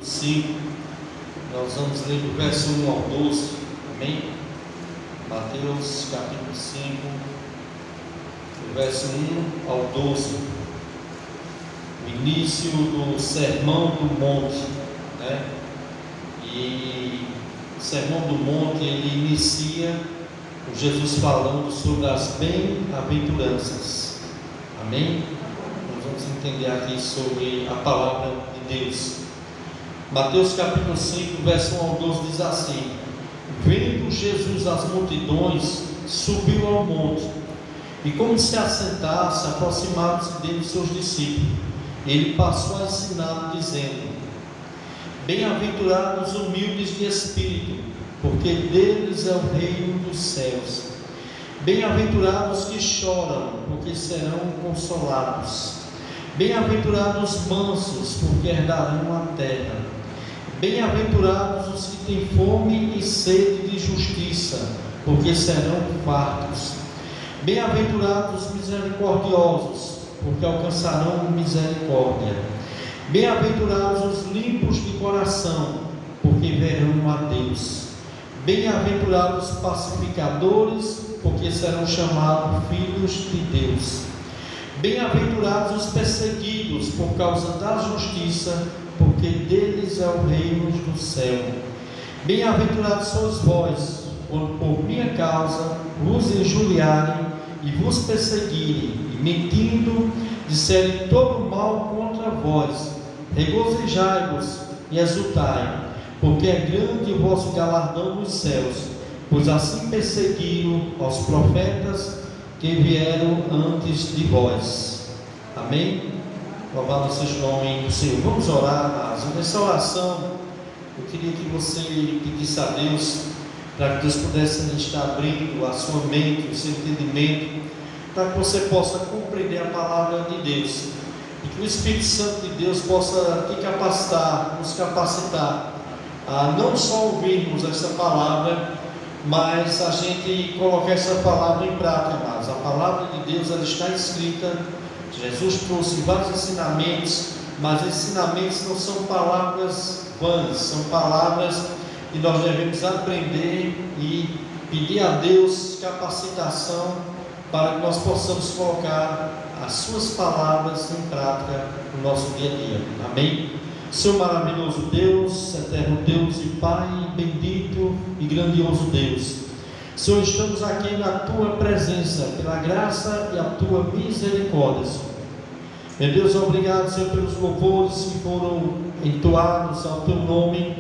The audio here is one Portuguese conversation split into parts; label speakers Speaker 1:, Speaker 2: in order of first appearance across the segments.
Speaker 1: 5. Nós vamos ler do verso 1 ao 12. Amém? Mateus capítulo 5, do verso 1 ao 12. O início do Sermão do Monte, né? E o Sermão do Monte, ele inicia com Jesus falando sobre as bem-aventuranças. Amém? Nós vamos entender aqui sobre a palavra de Deus. Mateus capítulo 5, verso 1 ao 12 diz assim: Vendo Jesus as multidões, subiu ao monte, e como se assentasse, aproximaram-se dele seus discípulos. Ele passou a ensinar, dizendo: Bem-aventurados os humildes de espírito, porque deles é o reino dos céus. Bem-aventurados que choram, porque serão consolados. Bem-aventurados os mansos, porque herdarão a terra. Bem-aventurados os que têm fome e sede de justiça, porque serão fartos. Bem-aventurados os misericordiosos, porque alcançarão misericórdia. Bem-aventurados os limpos de coração, porque verão a Deus. Bem-aventurados os pacificadores, porque serão chamados filhos de Deus. Bem-aventurados os perseguidos por causa da justiça, porque deles é o reino do céu. Bem-aventurados sois vós, por minha causa vos injuriarem e vos perseguirem, e mentindo disserem todo mal contra vós. Regozijai-vos e exultai, porque é grande o vosso galardão nos céus, pois assim perseguiram aos profetas que vieram antes de vós. Amém? Louvado seja o nome do Senhor. Vamos orar, amados. Nessa oração, eu queria que você pedisse a Deus, para que Deus pudesse estar abrindo a sua mente, o seu entendimento, para que você possa compreender a palavra de Deus, e que o Espírito Santo de Deus possa te capacitar, nos capacitar a não só ouvirmos essa palavra, mas a gente colocar essa palavra em prática, amados. A palavra de Deus, ela está escrita. Jesus trouxe vários ensinamentos, mas ensinamentos não são palavras vãs, são palavras que nós devemos aprender e pedir a Deus capacitação para que nós possamos colocar as suas palavras em prática no nosso dia a dia. Amém? Senhor maravilhoso Deus, eterno Deus e Pai, bendito e grandioso Deus, Senhor, estamos aqui na Tua presença, pela graça e a Tua misericórdia, Senhor. Meu Deus, obrigado, Senhor, pelos louvores que foram entoados ao Teu nome,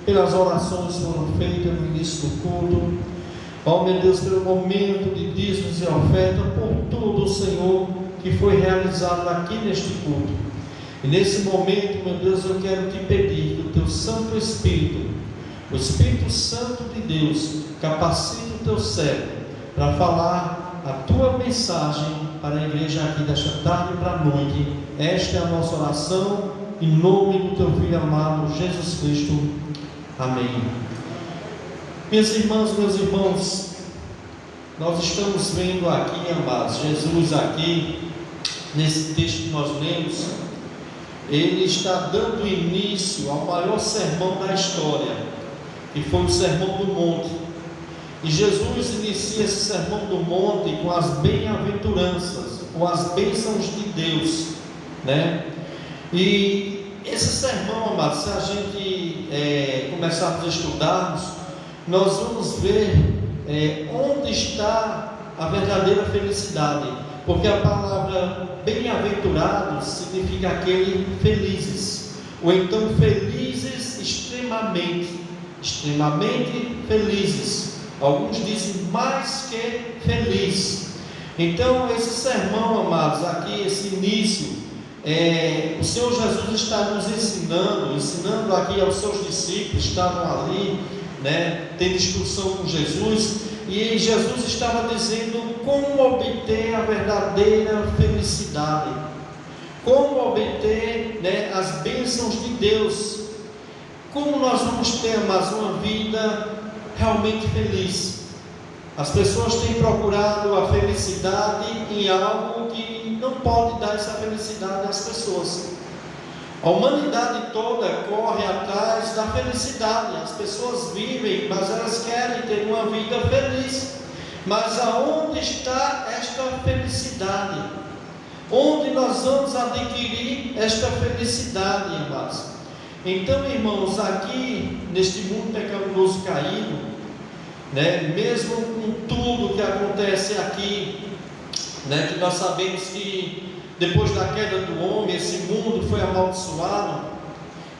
Speaker 1: pelas orações que foram feitas no início do culto. Ó, meu Deus, pelo momento de dízimos e oferta, por tudo, Senhor, que foi realizado aqui neste culto. E nesse momento, meu Deus, eu quero te pedir que o Teu Santo Espírito, o Espírito Santo de Deus, capacite o Teu servo para falar a Tua mensagem para a igreja aqui desta tarde para a noite. Esta é a nossa oração, em nome do Teu Filho amado, Jesus Cristo. Amém. Minhas irmãs, meus irmãos, nós estamos vendo aqui, amados, Jesus aqui, nesse texto que nós lemos, ele está dando início ao maior sermão da história, que foi o Sermão do Monte. E Jesus inicia esse Sermão do Monte com as bem-aventuranças, com as bênçãos de Deus, né? E esse sermão, amados, se a gente começarmos a estudarmos, nós vamos ver onde está a verdadeira felicidade, porque a palavra bem-aventurado significa aquele felizes, ou então felizes extremamente felizes. Alguns dizem mais que feliz. Então esse sermão, amados, aqui, esse início, o Senhor Jesus está nos ensinando aqui aos seus discípulos, estavam ali, né, tendo instrução com Jesus, e Jesus estava dizendo como obter a verdadeira felicidade, como obter, né, as bênçãos de Deus, como nós vamos ter mais uma vida realmente feliz. As pessoas têm procurado a felicidade em algo que não pode dar essa felicidade às pessoas. A humanidade toda corre atrás da felicidade. As pessoas vivem, mas elas querem ter uma vida feliz. Mas aonde está esta felicidade? Onde nós vamos adquirir esta felicidade, amados? Então, irmãos, aqui neste mundo pecaminoso caído, mesmo com tudo que acontece aqui, que nós sabemos que depois da queda do homem, esse mundo foi amaldiçoado,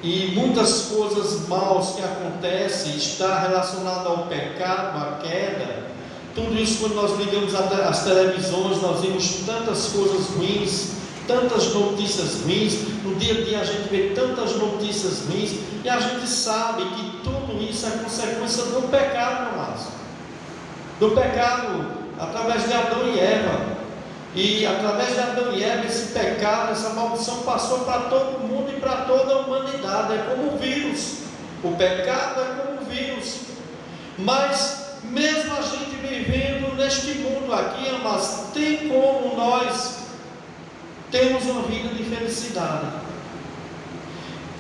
Speaker 1: e muitas coisas maus que acontecem está relacionado ao pecado, à queda. Tudo isso, quando nós ligamos as televisões, nós vemos tantas coisas ruins, tantas notícias ruins. No dia a dia a gente vê tantas notícias ruins, e a gente sabe que tudo isso é consequência do pecado, amados. Do pecado através de Adão e Eva. E através de Adão e Eva, esse pecado, essa maldição passou para todo mundo e para toda a humanidade. É como um vírus. O pecado é como um vírus. Mas mesmo a gente vivendo neste mundo aqui, amados, tem como nós termos uma vida de felicidade.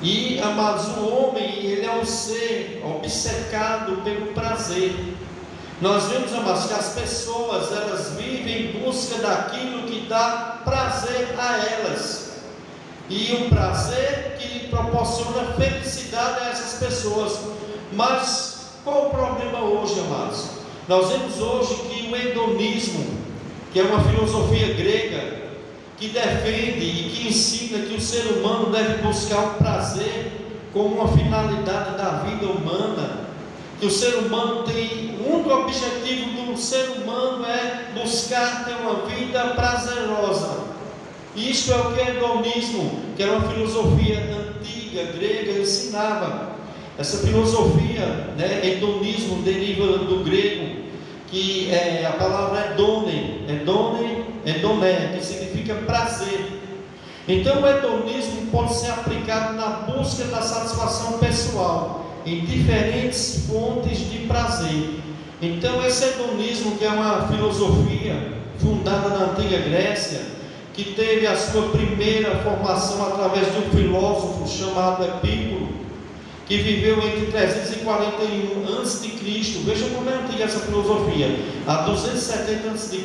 Speaker 1: E, amados, o homem, ele é um ser obcecado pelo prazer. Nós vemos, amados, que as pessoas, elas vivem em busca daquilo que dá prazer a elas, e um prazer que proporciona felicidade a essas pessoas. Mas qual o problema hoje, amados? Nós vemos hoje que o hedonismo, que é uma filosofia grega, que defende e que ensina que o ser humano deve buscar o prazer como uma finalidade da vida humana, que o ser humano tem, o único objetivo do ser humano é buscar ter uma vida prazerosa. Isto é o que o hedonismo, que era uma filosofia antiga, grega, ensinava. Essa filosofia, hedonismo, deriva do grego, que é a palavra edoné, que significa prazer. Então o hedonismo pode ser aplicado na busca da satisfação pessoal em diferentes fontes de prazer. Então esse hedonismo, que é uma filosofia fundada na antiga Grécia, que teve a sua primeira formação através de um filósofo chamado Epicuro, que viveu entre 341 a.C. Veja como é antiga essa filosofia. Há 270 a.C.,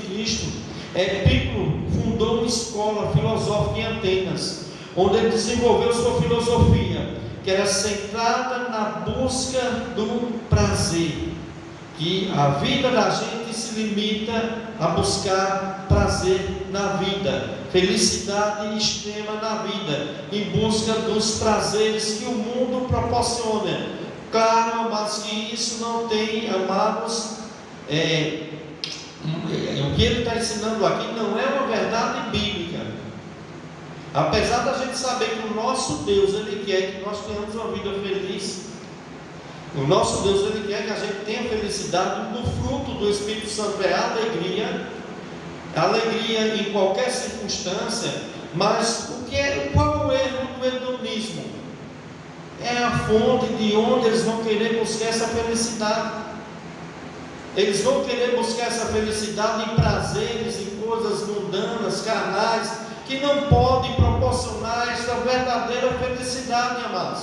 Speaker 1: Epicuro fundou uma escola filosófica em Atenas, onde ele desenvolveu sua filosofia, que era centrada na busca do prazer, que a vida da gente se limita a buscar prazer na vida, felicidade extrema na vida, em busca dos prazeres que o mundo proporciona. Claro, amados, que isso não tem, amados, o que ele está ensinando aqui não é uma verdade bíblica. Apesar da gente saber que o nosso Deus, Ele quer que nós tenhamos uma vida feliz. O nosso Deus, Ele quer que a gente tenha felicidade. Do fruto do Espírito Santo é alegria em qualquer circunstância. Mas qual é o erro do hedonismo? É a fonte de onde eles vão querer buscar essa felicidade. Eles vão querer buscar essa felicidade em prazeres, em coisas mundanas, carnais, que não podem proporcionar essa verdadeira felicidade, amados.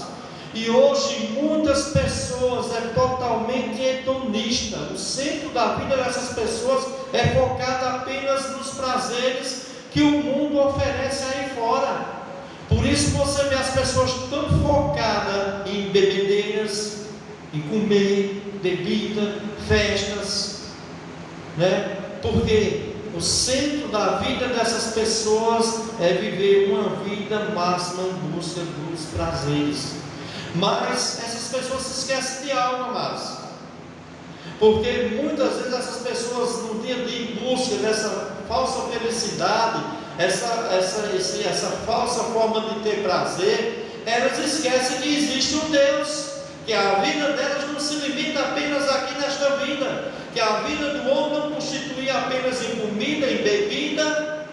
Speaker 1: E hoje muitas pessoas é totalmente hedonista. O centro da vida dessas pessoas é focado apenas nos prazeres que o mundo oferece aí fora. Por isso você vê as pessoas tão focadas em bebedeiras, em comer, bebida, festas, porque o centro da vida dessas pessoas é viver uma vida máxima em busca dos prazeres. Mas essas pessoas se esquecem de algo, amados, porque muitas vezes essas pessoas, no dia a dia, em busca dessa falsa felicidade, essa falsa forma de ter prazer, elas esquecem que existe um Deus, que a vida delas não se limita apenas aqui nesta vida, que a vida do homem não constitui apenas em comida, em bebida,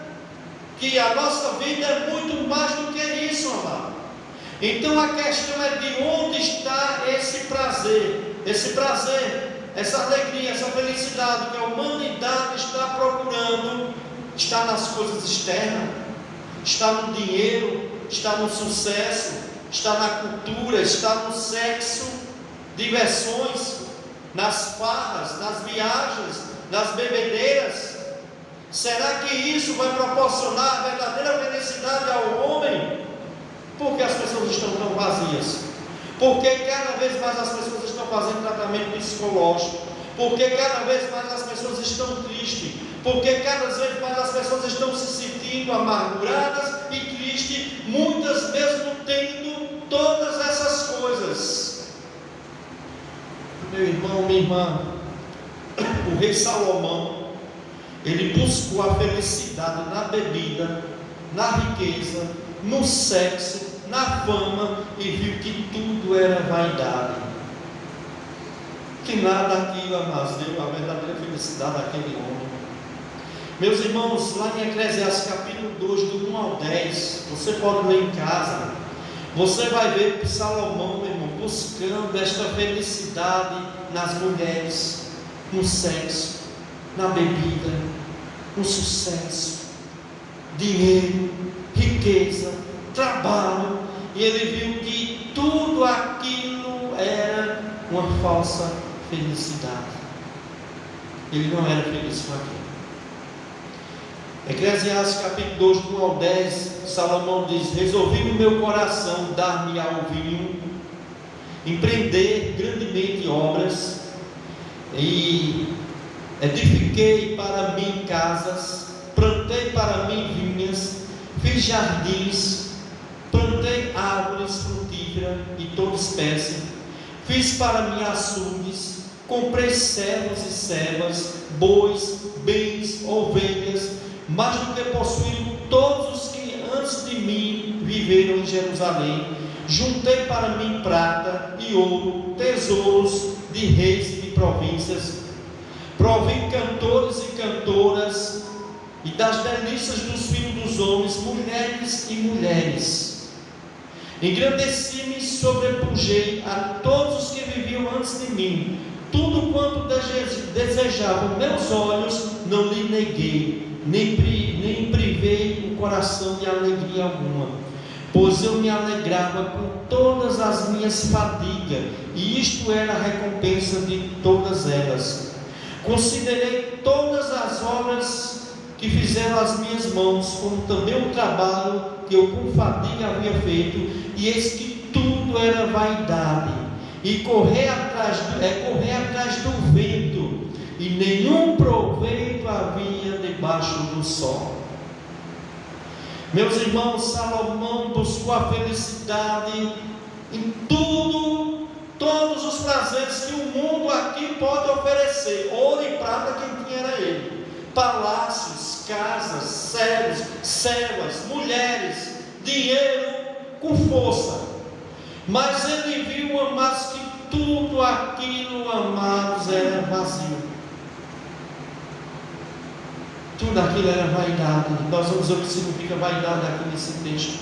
Speaker 1: que a nossa vida é muito mais do que isso, amado. Então a questão é de onde está esse prazer, essa alegria, essa felicidade que a humanidade está procurando. Está nas coisas externas, está no dinheiro, está no sucesso, está na cultura, está no sexo, diversões, nas farras, nas viagens, nas bebedeiras? Será que isso vai proporcionar a verdadeira felicidade ao homem? Por que as pessoas estão tão vazias? Porque cada vez mais as pessoas estão fazendo tratamento psicológico? Porque cada vez mais as pessoas estão tristes? Porque cada vez mais as pessoas estão se sentindo amarguradas e tristes, muitas mesmo tendo todas essas coisas? Meu irmão, minha irmã, o rei Salomão, ele buscou a felicidade na bebida, na riqueza, no sexo, na fama, e viu que tudo era vaidade, que nada aquilo, amados, deu a verdadeira felicidade àquele homem. Meus irmãos, lá em Eclesiastes capítulo 2, do 1 ao 10, você pode ler em casa, você vai ver que Salomão, meu irmão, buscando esta felicidade nas mulheres, no sexo, na bebida, no sucesso, dinheiro, riqueza, trabalho, e ele viu que tudo aquilo era uma falsa felicidade. Ele não era feliz com aquilo. Eclesiastes capítulo 2, do 1 ao 10, Salomão diz: resolvi no meu coração dar-me ao vinho, empreender grandemente obras, e edifiquei para mim casas, plantei para mim vinhas, fiz jardins, plantei árvores frutíferas de toda espécie, fiz para mim açudes, comprei servos e servas, bois, bens, ovelhas, mais do que possuíram todos os que antes de mim viveram em Jerusalém. Juntei para mim prata e ouro, tesouros de reis e de províncias. Provi cantores e cantoras, e das delícias dos filhos dos homens, mulheres e mulheres. Engrandeci-me e sobrepujei a todos os que viviam antes de mim. Tudo quanto desejavam meus olhos, não lhe neguei, nem privei o coração de alegria alguma, pois eu me alegrava com todas as minhas fadigas, e isto era a recompensa de todas elas. Considerei todas as obras que fizeram as minhas mãos, como também o trabalho que eu com fadiga havia feito, e eis que tudo era vaidade, e correr atrás do vento, e nenhum proveito havia debaixo do sol. Meus irmãos, Salomão buscou a felicidade em tudo, todos os prazeres que o mundo aqui pode oferecer. Ouro e prata quem tinha era ele. Palácios, casas, servos, servas, mulheres, dinheiro com força. Mas ele viu, amados, que tudo aquilo, amados, era vazio. Tudo aquilo era vaidade. Nós vamos ver o que significa vaidade aqui nesse texto.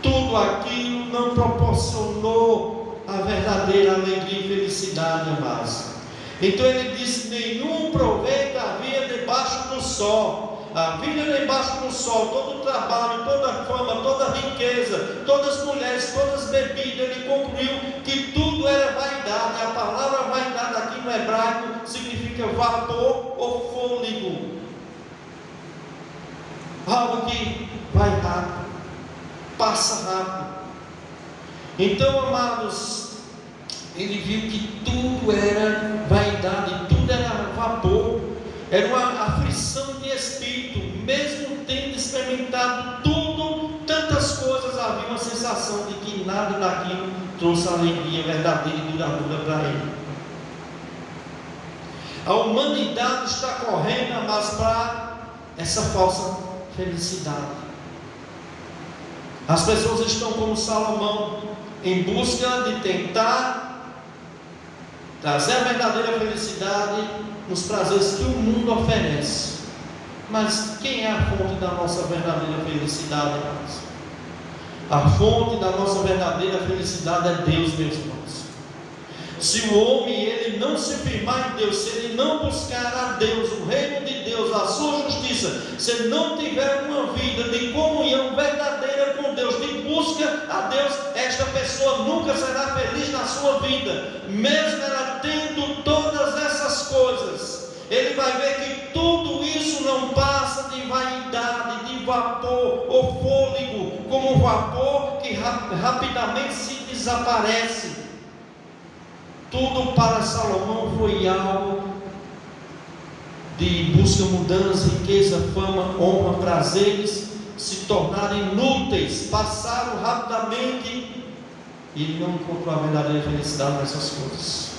Speaker 1: Tudo aquilo não proporcionou a verdadeira alegria e felicidade, amados. Então ele disse: nenhum proveito havia debaixo do sol. Havia debaixo do sol todo o trabalho, toda a fama, toda a riqueza, todas as mulheres, todas as bebidas. Ele concluiu que tudo era vaidade. A palavra vaidade aqui no hebraico significa vapor ou fôlego, algo que vai rápido, passa rápido. Então, amados, ele viu que tudo era vaidade, tudo era vapor, era uma aflição de espírito. Mesmo tendo experimentado tudo, tantas coisas, havia uma sensação de que nada daquilo trouxe alegria verdadeira e duradoura para ele. A humanidade está correndo, amados, para essa falsa felicidade. As pessoas estão como Salomão, em busca de tentar trazer a verdadeira felicidade nos prazeres que o mundo oferece. Mas quem é a fonte da nossa verdadeira felicidade, irmãos? A fonte da nossa verdadeira felicidade é Deus, meus irmãos. Se o homem ele não se firmar em Deus, se ele não buscar a Deus, o reino de Deus, a sua justiça, se ele não tiver uma vida de comunhão verdadeira com busca a Deus, esta pessoa nunca será feliz na sua vida, mesmo ela tendo todas essas coisas. Ele vai ver que tudo isso não passa de vaidade, de vapor ou fôlego, como um vapor que rapidamente se desaparece. Tudo para Salomão foi algo de busca, mudança, riqueza, fama, honra, prazeres, se tornaram inúteis, passaram rapidamente, e ele não encontrou a verdadeira felicidade nessas coisas.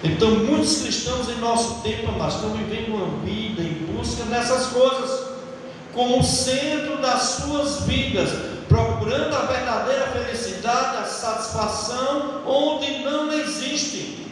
Speaker 1: Então muitos cristãos em nosso tempo, amados, estão vivendo uma vida em busca dessas coisas, como centro das suas vidas, procurando a verdadeira felicidade, a satisfação, onde não existe.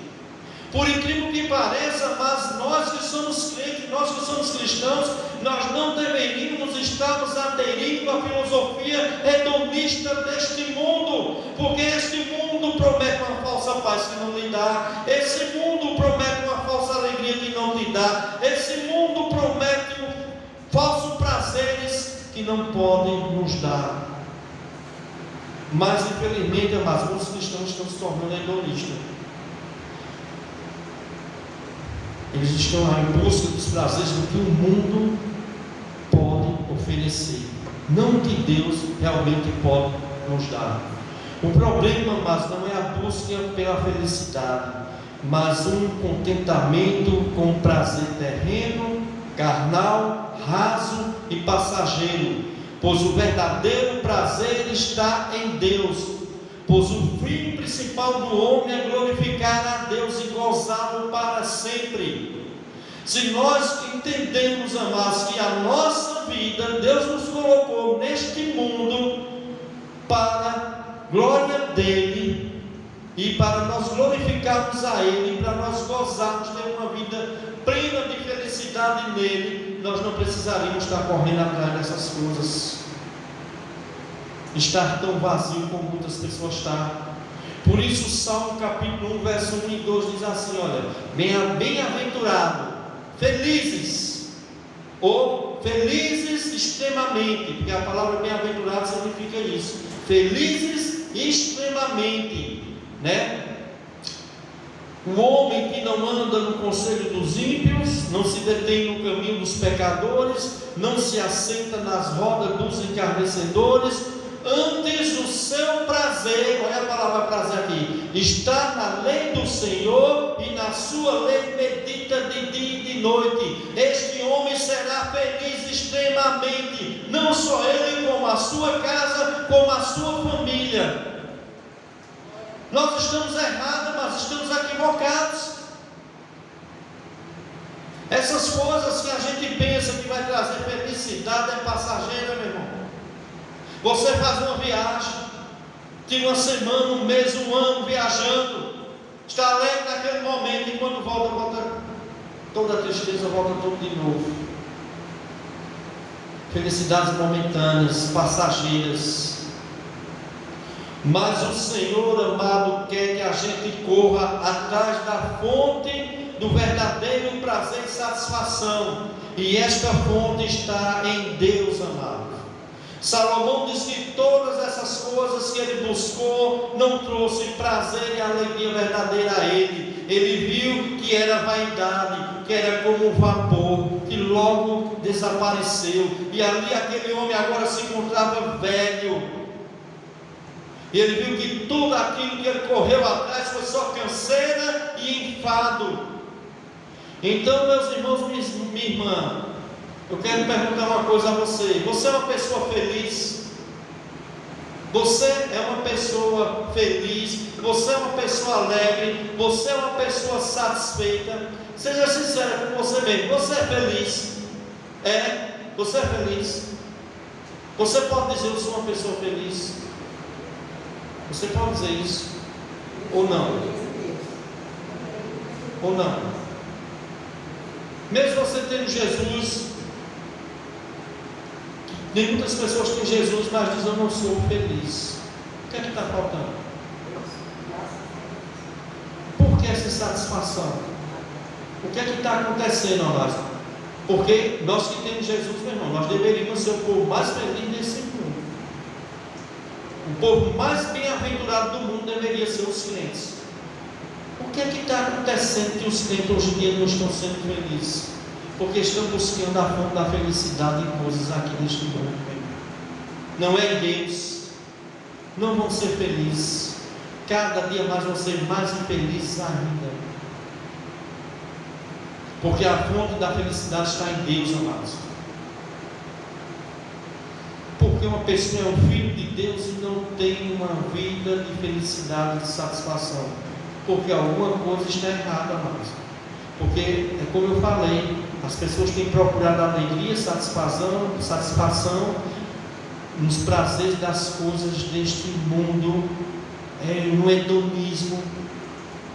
Speaker 1: Por incrível que pareça, mas nós que somos crentes, nós que somos cristãos, nós não deveríamos estar nos aderindo à filosofia hedonista deste mundo, porque este mundo promete uma falsa paz que não lhe dá, esse mundo promete uma falsa alegria que não te dá, esse mundo promete falsos prazeres que não podem nos dar. Mas infelizmente, amados, muitos cristãos estão se tornando hedonistas. Eles estão lá em busca dos prazeres do que o mundo pode oferecer, não o que Deus realmente pode nos dar. O problema, mas não é a busca pela felicidade, mas um contentamento com o prazer terreno, carnal, raso e passageiro, pois o verdadeiro prazer está em Deus. Pois o fim principal do homem é glorificar a Deus e gozá-lo para sempre. Se nós entendemos, amados, que a nossa vida, Deus nos colocou neste mundo para a glória dEle e para nós glorificarmos a Ele, para nós gozarmos, ter uma vida plena de felicidade nele, nós não precisaríamos estar correndo atrás dessas coisas, estar tão vazio como muitas pessoas estão. Por isso o Salmo capítulo 1, verso 1 e 2 diz assim: olha, bem-aventurado, felizes, ou felizes extremamente, porque a palavra bem-aventurado significa isso, felizes extremamente, né? O homem que não anda no conselho dos ímpios, não se detém no caminho dos pecadores, não se assenta nas rodas dos encarnecedores. Antes o seu prazer, olha a palavra prazer aqui, está na lei do Senhor, e na sua lei medita de dia e de noite. Este homem será feliz extremamente, não só ele, como a sua casa, como a sua família. Nós estamos errados, mas estamos equivocados. Essas coisas que a gente pensa que vai trazer felicidade é passageira, meu irmão. Você faz uma viagem, tem uma semana, um mês, um ano viajando, está alegre naquele momento, e quando volta toda a tristeza, volta tudo de novo. Felicidades momentâneas, passageiras. Mas o Senhor amado quer que a gente corra atrás da fonte do verdadeiro prazer e satisfação, e esta fonte está em Deus, amado. Salomão diz que todas essas coisas que ele buscou não trouxe prazer e alegria verdadeira a ele. Ele viu que era vaidade, que era como um vapor que logo desapareceu, e ali aquele homem agora se encontrava velho. E ele viu que tudo aquilo que ele correu atrás foi só canseira e enfado. Então, meus irmãos, minha irmã, eu quero perguntar uma coisa a você. Você é uma pessoa feliz? Você é uma pessoa feliz? Você é uma pessoa alegre? Você é uma pessoa satisfeita? Seja sincero com você mesmo. Você é feliz? É? Você é feliz? Você pode dizer: eu sou uma pessoa feliz? Você pode dizer isso? Ou não? Ou não? Mesmo você tendo Jesus, tem muitas pessoas que têm Jesus, mas dizem: eu não sou feliz. O que é que está faltando? Por que essa insatisfação? O que é que está acontecendo, amados? Porque nós que temos Jesus, meu irmão, nós deveríamos ser o povo mais feliz desse mundo. povo mais bem-aventurado do mundo deveria ser os crentes. O que é que está acontecendo que os crentes hoje em dia não estão sendo felizes? Porque estão buscando a fonte da felicidade em coisas aqui neste mundo. Não é em Deus. Não vão ser felizes. Cada dia mais vão ser mais infelizes ainda. Porque a fonte da felicidade está em Deus, amados. Porque uma pessoa é um filho de Deus e não tem uma vida de felicidade, de satisfação. Porque alguma coisa está errada, amados. Porque, é como eu falei, as pessoas têm procurado alegria, satisfação nos prazeres das coisas deste mundo, no hedonismo,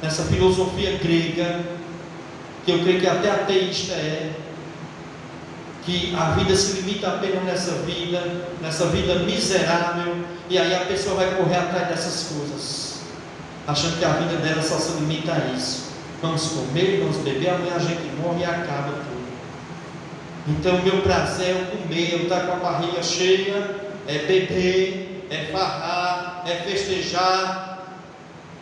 Speaker 1: nessa filosofia grega, que eu creio que até ateísta que a vida se limita apenas nessa vida miserável, e aí a pessoa vai correr atrás dessas coisas, achando que a vida dela só se limita a isso. Vamos comer, vamos beber, amanhã a gente morre e acaba tudo. Então o meu prazer é comer, eu estar com a barriga cheia, é beber, é farrar, é festejar.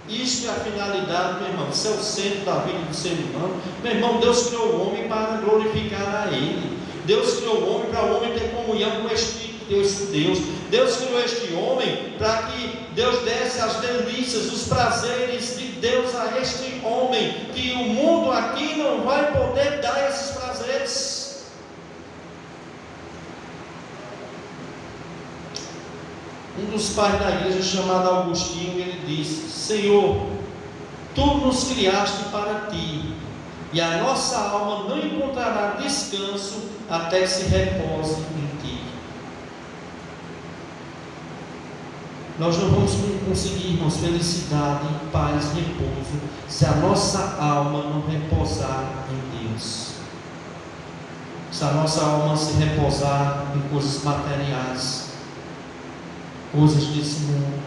Speaker 1: Isso é a finalidade, meu irmão. Isso é o centro da vida do ser humano. Meu irmão, Deus criou o homem para glorificar a Ele. Deus criou o homem para o homem ter comunhão com este Deus. Deus criou este homem para que Deus desse as delícias, os prazeres de Deus a este homem, que o mundo aqui não vai poder dar esses prazeres. Um dos pais da igreja, chamado Agostinho, ele disse: Senhor, Tu nos criaste para Ti, e a nossa alma não encontrará descanso até que se repose em Ti. Nós não vamos conseguir, irmãos, felicidade, paz, repouso, se a nossa alma não repousar em Deus. Se a nossa alma se repousar em coisas materiais, coisas desse mundo,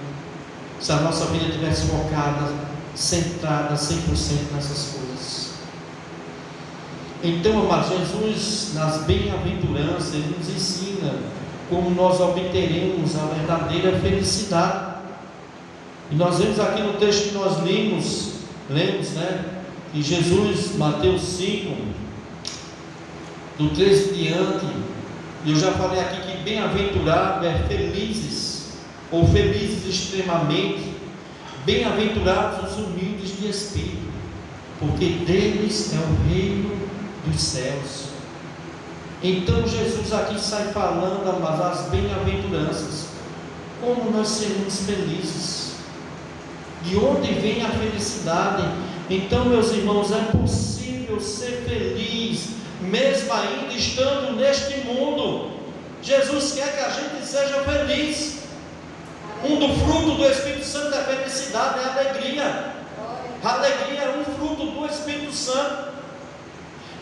Speaker 1: se a nossa vida estivesse focada, centrada 100% nessas coisas. Então, amados, Jesus, nas bem-aventuranças, Ele nos ensina como nós obteremos a verdadeira felicidade. E nós vemos aqui no texto que nós lemos, que Jesus, Mateus 5, do 13 diante, e eu já falei aqui que bem-aventurado é felizes, ou felizes extremamente, bem-aventurados os humildes de espírito, porque deles é o reino dos céus. Então Jesus aqui sai falando, amados, as bem-aventuranças, como nós seremos felizes, de onde vem a felicidade. Então, meus irmãos, é possível ser feliz, mesmo ainda estando neste mundo. Jesus quer que a gente seja feliz. Do fruto do Espírito Santo é felicidade, é alegria. A alegria é um fruto do Espírito Santo.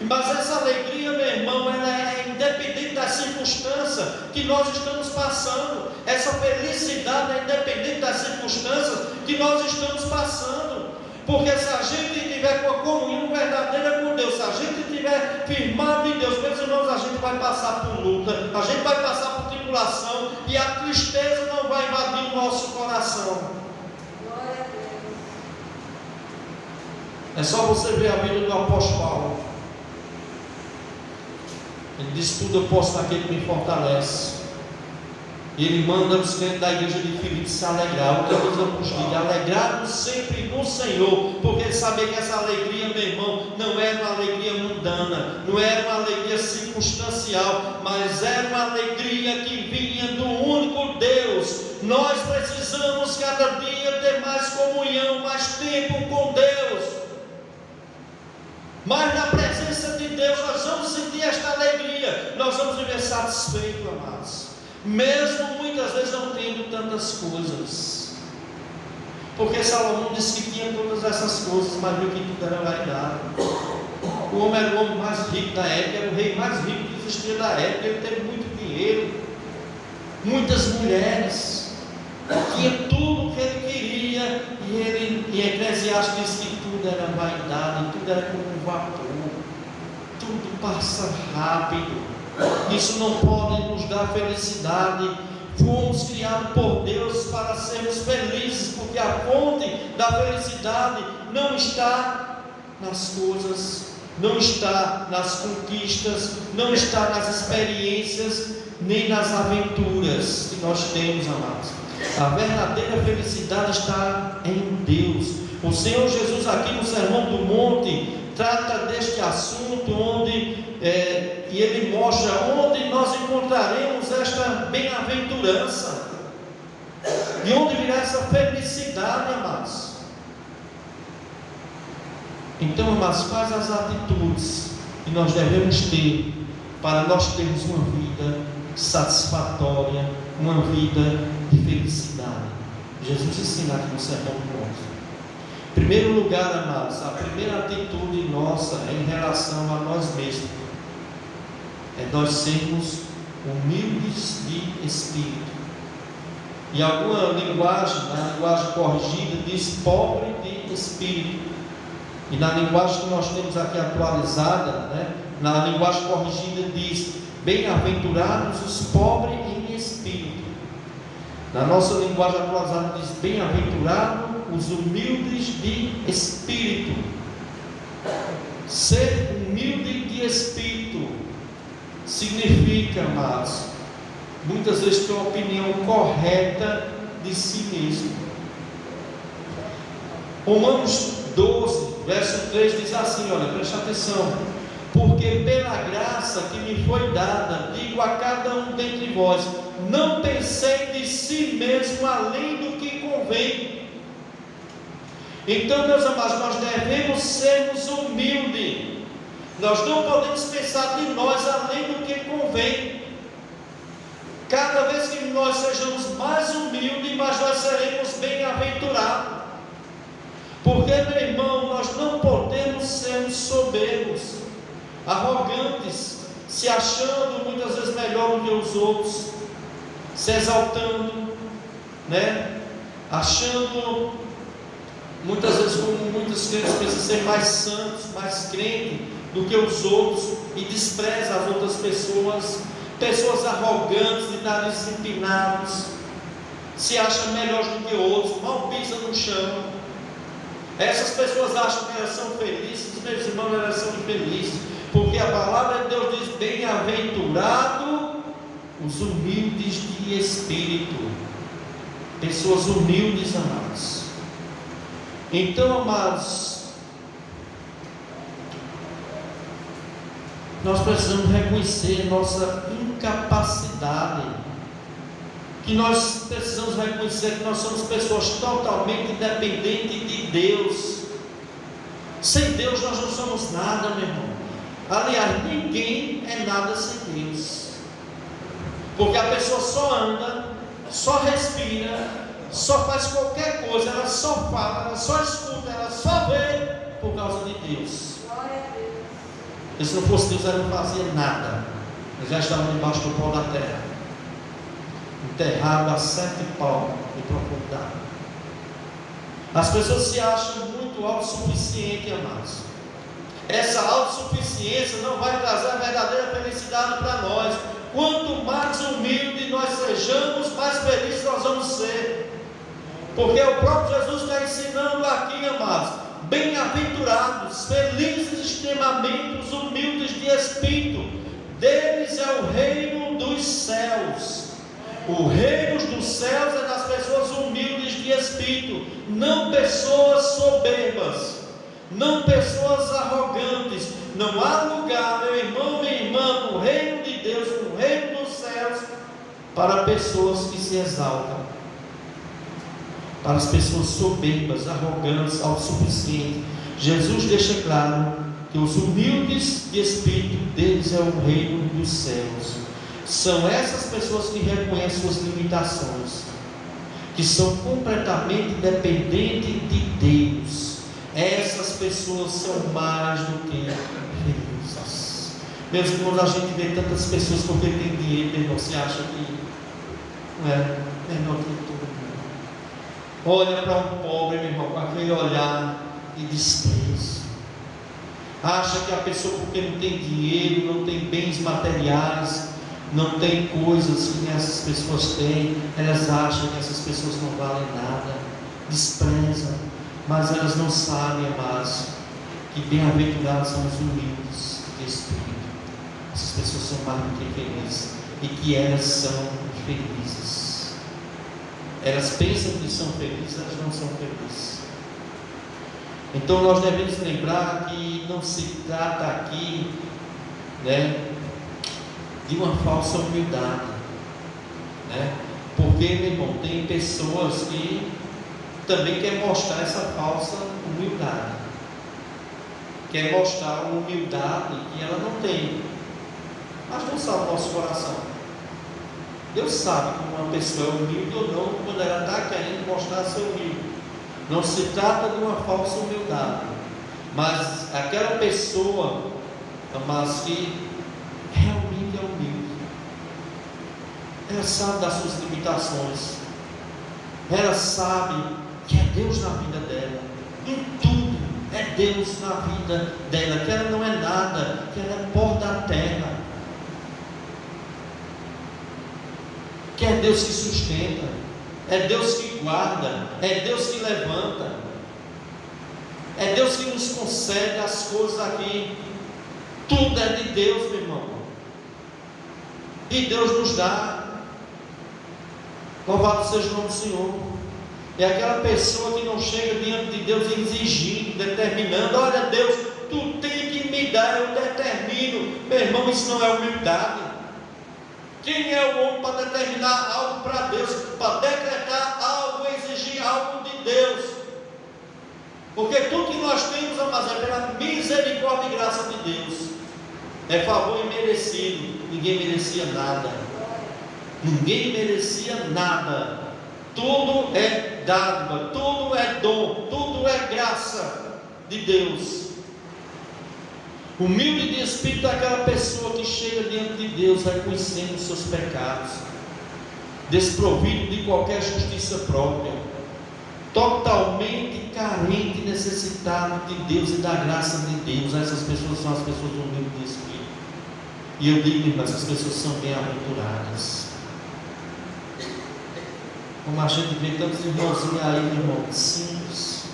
Speaker 1: Mas essa alegria, meu irmão, ela é independente da circunstância que nós estamos passando. Essa felicidade é independente das circunstâncias que nós estamos passando. Porque se a gente tiver com a comunhão verdadeira com Deus, se a gente tiver firmado em Deus, meus irmãos, a gente vai passar por luta, a gente vai passar por tribulação, e a tristeza não vai invadir o nosso coração. É só você ver a vida do apóstolo Paulo. Ele diz: tudo eu posso naquele que me fortalece. E ele manda os crentes da igreja de Filipe se alegrar. O que Deus nos diz: alegrar-nos sempre no Senhor, porque saber que essa alegria, meu irmão, não era uma alegria mundana, não era uma alegria circunstancial, mas era uma alegria que vinha do único Deus. Nós precisamos cada dia ter mais comunhão, mais tempo com Deus. Mas na presença de Deus nós vamos sentir esta alegria, nós vamos viver satisfeitos, amados, mesmo muitas vezes não tendo tantas coisas. Porque Salomão disse que tinha todas essas coisas, mas viu que tudo era vaidade. O homem era o homem mais rico da época, era o rei mais rico que existia da época. Ele teve muito dinheiro, muitas mulheres, tinha tudo o que ele queria. E ele, em Eclesiastes, diz que tudo era vaidade, tudo era como um vapor, tudo passa rápido. Isso não pode nos dar felicidade. Fomos criados por Deus para sermos felizes, porque a fonte da felicidade não está nas coisas, não está nas conquistas, não está nas experiências, nem nas aventuras que nós temos, amados. A verdadeira felicidade está em Deus. O Senhor Jesus, aqui no Sermão do Monte, trata deste assunto, e ele mostra onde nós encontraremos esta bem-aventurança, de onde virá essa felicidade, amados. Então, amados, quais as atitudes que nós devemos ter para nós termos uma vida satisfatória, uma vida de felicidade? Jesus ensina aqui no Sermão do Monte. Em primeiro lugar, amados, a primeira atitude nossa em relação a nós mesmos é nós sermos humildes de espírito. Em alguma linguagem, na linguagem corrigida, diz pobre de espírito. E na linguagem que nós temos aqui atualizada, na linguagem corrigida diz: bem-aventurados os pobres em espírito. Na nossa linguagem atualizada diz: bem-aventurados os humildes de espírito. Ser humilde de espírito significa, amados, muitas vezes ter uma opinião correta de si mesmo. Romanos 12, verso 3 diz assim, olha, preste atenção: porque pela graça que me foi dada, digo a cada um dentre vós, não pensei de si mesmo além do que convém. Então, meus amados, nós devemos sermos humildes. Nós não podemos pensar de nós além do que convém. Cada vez que nós sejamos mais humildes, mais nós seremos bem-aventurados. Porque, meu irmão, nós não podemos ser soberbos, arrogantes, se achando muitas vezes melhor do que os outros, se exaltando, achando muitas vezes, como muitos crentes pensam, ser mais santos, mais crentes do que os outros, e despreza as outras pessoas, pessoas arrogantes, de nariz empinados, se acham melhores do que outros, mal pisam no chão. Essas pessoas acham que elas são felizes, meus irmãos, elas são infelizes, porque a palavra de Deus diz: bem-aventurado os humildes de espírito. Pessoas humildes, amados. Então, amados, nós precisamos reconhecer nossa incapacidade, que nós precisamos reconhecer que nós somos pessoas totalmente dependentes de Deus. Sem Deus nós não somos nada, meu irmão. Aliás, ninguém é nada sem Deus, porque a pessoa só anda, só respira, só faz qualquer coisa, ela só fala, ela só escuta, ela só vê por causa de Deus. E se não fosse Deus, ela não fazia nada. Eles já estavam debaixo do pó da terra, enterrado a 7 palmos de profundidade. As pessoas se acham muito autossuficientes, amados. Essa autossuficiência não vai trazer a verdadeira felicidade para nós. Quanto mais humilde nós sejamos, mais felizes nós vamos ser. Porque o próprio Jesus está ensinando aqui, amados: bem-aventurados, felizes extremamente os humildes de espírito, deles é o reino dos céus. O reino dos céus é das pessoas humildes de espírito, não pessoas soberbas, não pessoas arrogantes. Não há lugar, meu irmão, minha irmã, no reino de Deus, no reino dos céus, para pessoas que se exaltam, para as pessoas soberbas, arrogantes, autossuficientes. Jesus deixa claro que os humildes de espírito, deles é o reino dos céus. São essas pessoas que reconhecem suas limitações, que são completamente dependentes de Deus. Essas pessoas são mais do que felizes. Meus irmãos, a gente vê tantas pessoas porque tem dinheiro, meu irmão, você acha que não é menor que todo mundo. Olha para um pobre, meu irmão, com aquele olhar de desprezo. Acha que a pessoa, porque não tem dinheiro, não tem bens materiais, não têm coisas que essas pessoas têm, elas acham que essas pessoas não valem nada, desprezam, mas elas não sabem, amados, que bem-aventurados são os humildes de espírito. Essas pessoas são mais do que felizes, e que elas são felizes. Elas pensam que são felizes, elas não são felizes. Então nós devemos lembrar que não se trata aqui, de uma falsa humildade, porque, meu irmão, tem pessoas que também querem mostrar essa falsa humildade, quer mostrar uma humildade que ela não tem, mas não sabe o nosso coração. Deus sabe que uma pessoa é humilde ou não quando ela está querendo mostrar ser humilde. Não se trata de uma falsa humildade, mas aquela pessoa, mas que realmente é humilde, ela sabe das suas limitações, ela sabe que é Deus na vida dela, em tudo é Deus na vida dela, que ela não é nada, que ela é pó da terra, que é Deus que sustenta, é Deus que guarda, é Deus que levanta, é Deus que nos concede as coisas aqui. Tudo é de Deus, meu irmão, e Deus nos dá. Louvado seja o nome do Senhor. É aquela pessoa que não chega diante de Deus exigindo, determinando: olha, Deus, tu tem que me dar, eu determino. Meu irmão, isso não é humildade. Quem é o homem para determinar algo para Deus, para decretar algo, exigir algo de Deus? Porque tudo que nós temos, amados, é pela misericórdia e graça de Deus, é favor imerecido. Ninguém merecia nada, ninguém merecia nada, tudo é dádiva, tudo é dom, tudo é graça de Deus. Humilde de espírito é aquela pessoa que chega diante de Deus reconhecendo os seus pecados, desprovido de qualquer justiça própria, totalmente carente e necessitado de Deus e da graça de Deus. Essas pessoas são as pessoas humildes de espírito. E eu digo, irmãos, essas pessoas são bem-aventuradas. Como a gente vê tantos irmãozinhos aí, meu irmão, simples,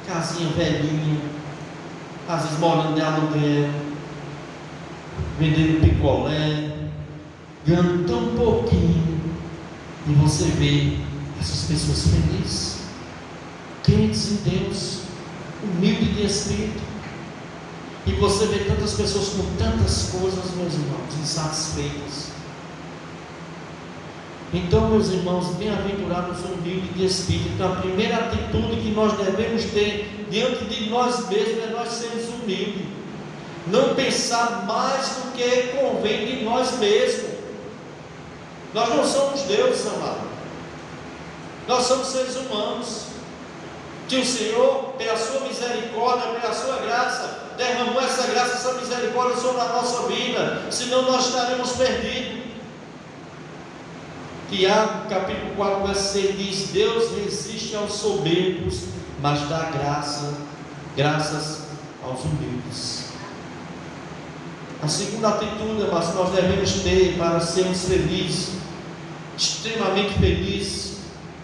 Speaker 1: casinha velhinha, às vezes morando de aluguel, vendendo picolé, ganhando tão pouquinho, e você vê essas pessoas felizes, crentes em Deus, humildes de espírito. E você vê tantas pessoas com tantas coisas, meus irmãos, insatisfeitas. Então, meus irmãos, bem-aventurados os humildes de espírito. Então, a primeira atitude que nós devemos ter diante de nós mesmos é nós sermos humildes, não pensar mais do que convém de nós mesmos. Nós não somos deuses, amado, nós somos seres humanos, que o Senhor, pela sua misericórdia, pela sua graça, derramou essa graça, essa misericórdia sobre a nossa vida, senão nós estaremos perdidos. Tiago capítulo 4 verso 6 diz: Deus resiste aos soberbos, mas dá graças aos humildes. A segunda atitude, mas nós devemos ter para sermos felizes, extremamente felizes,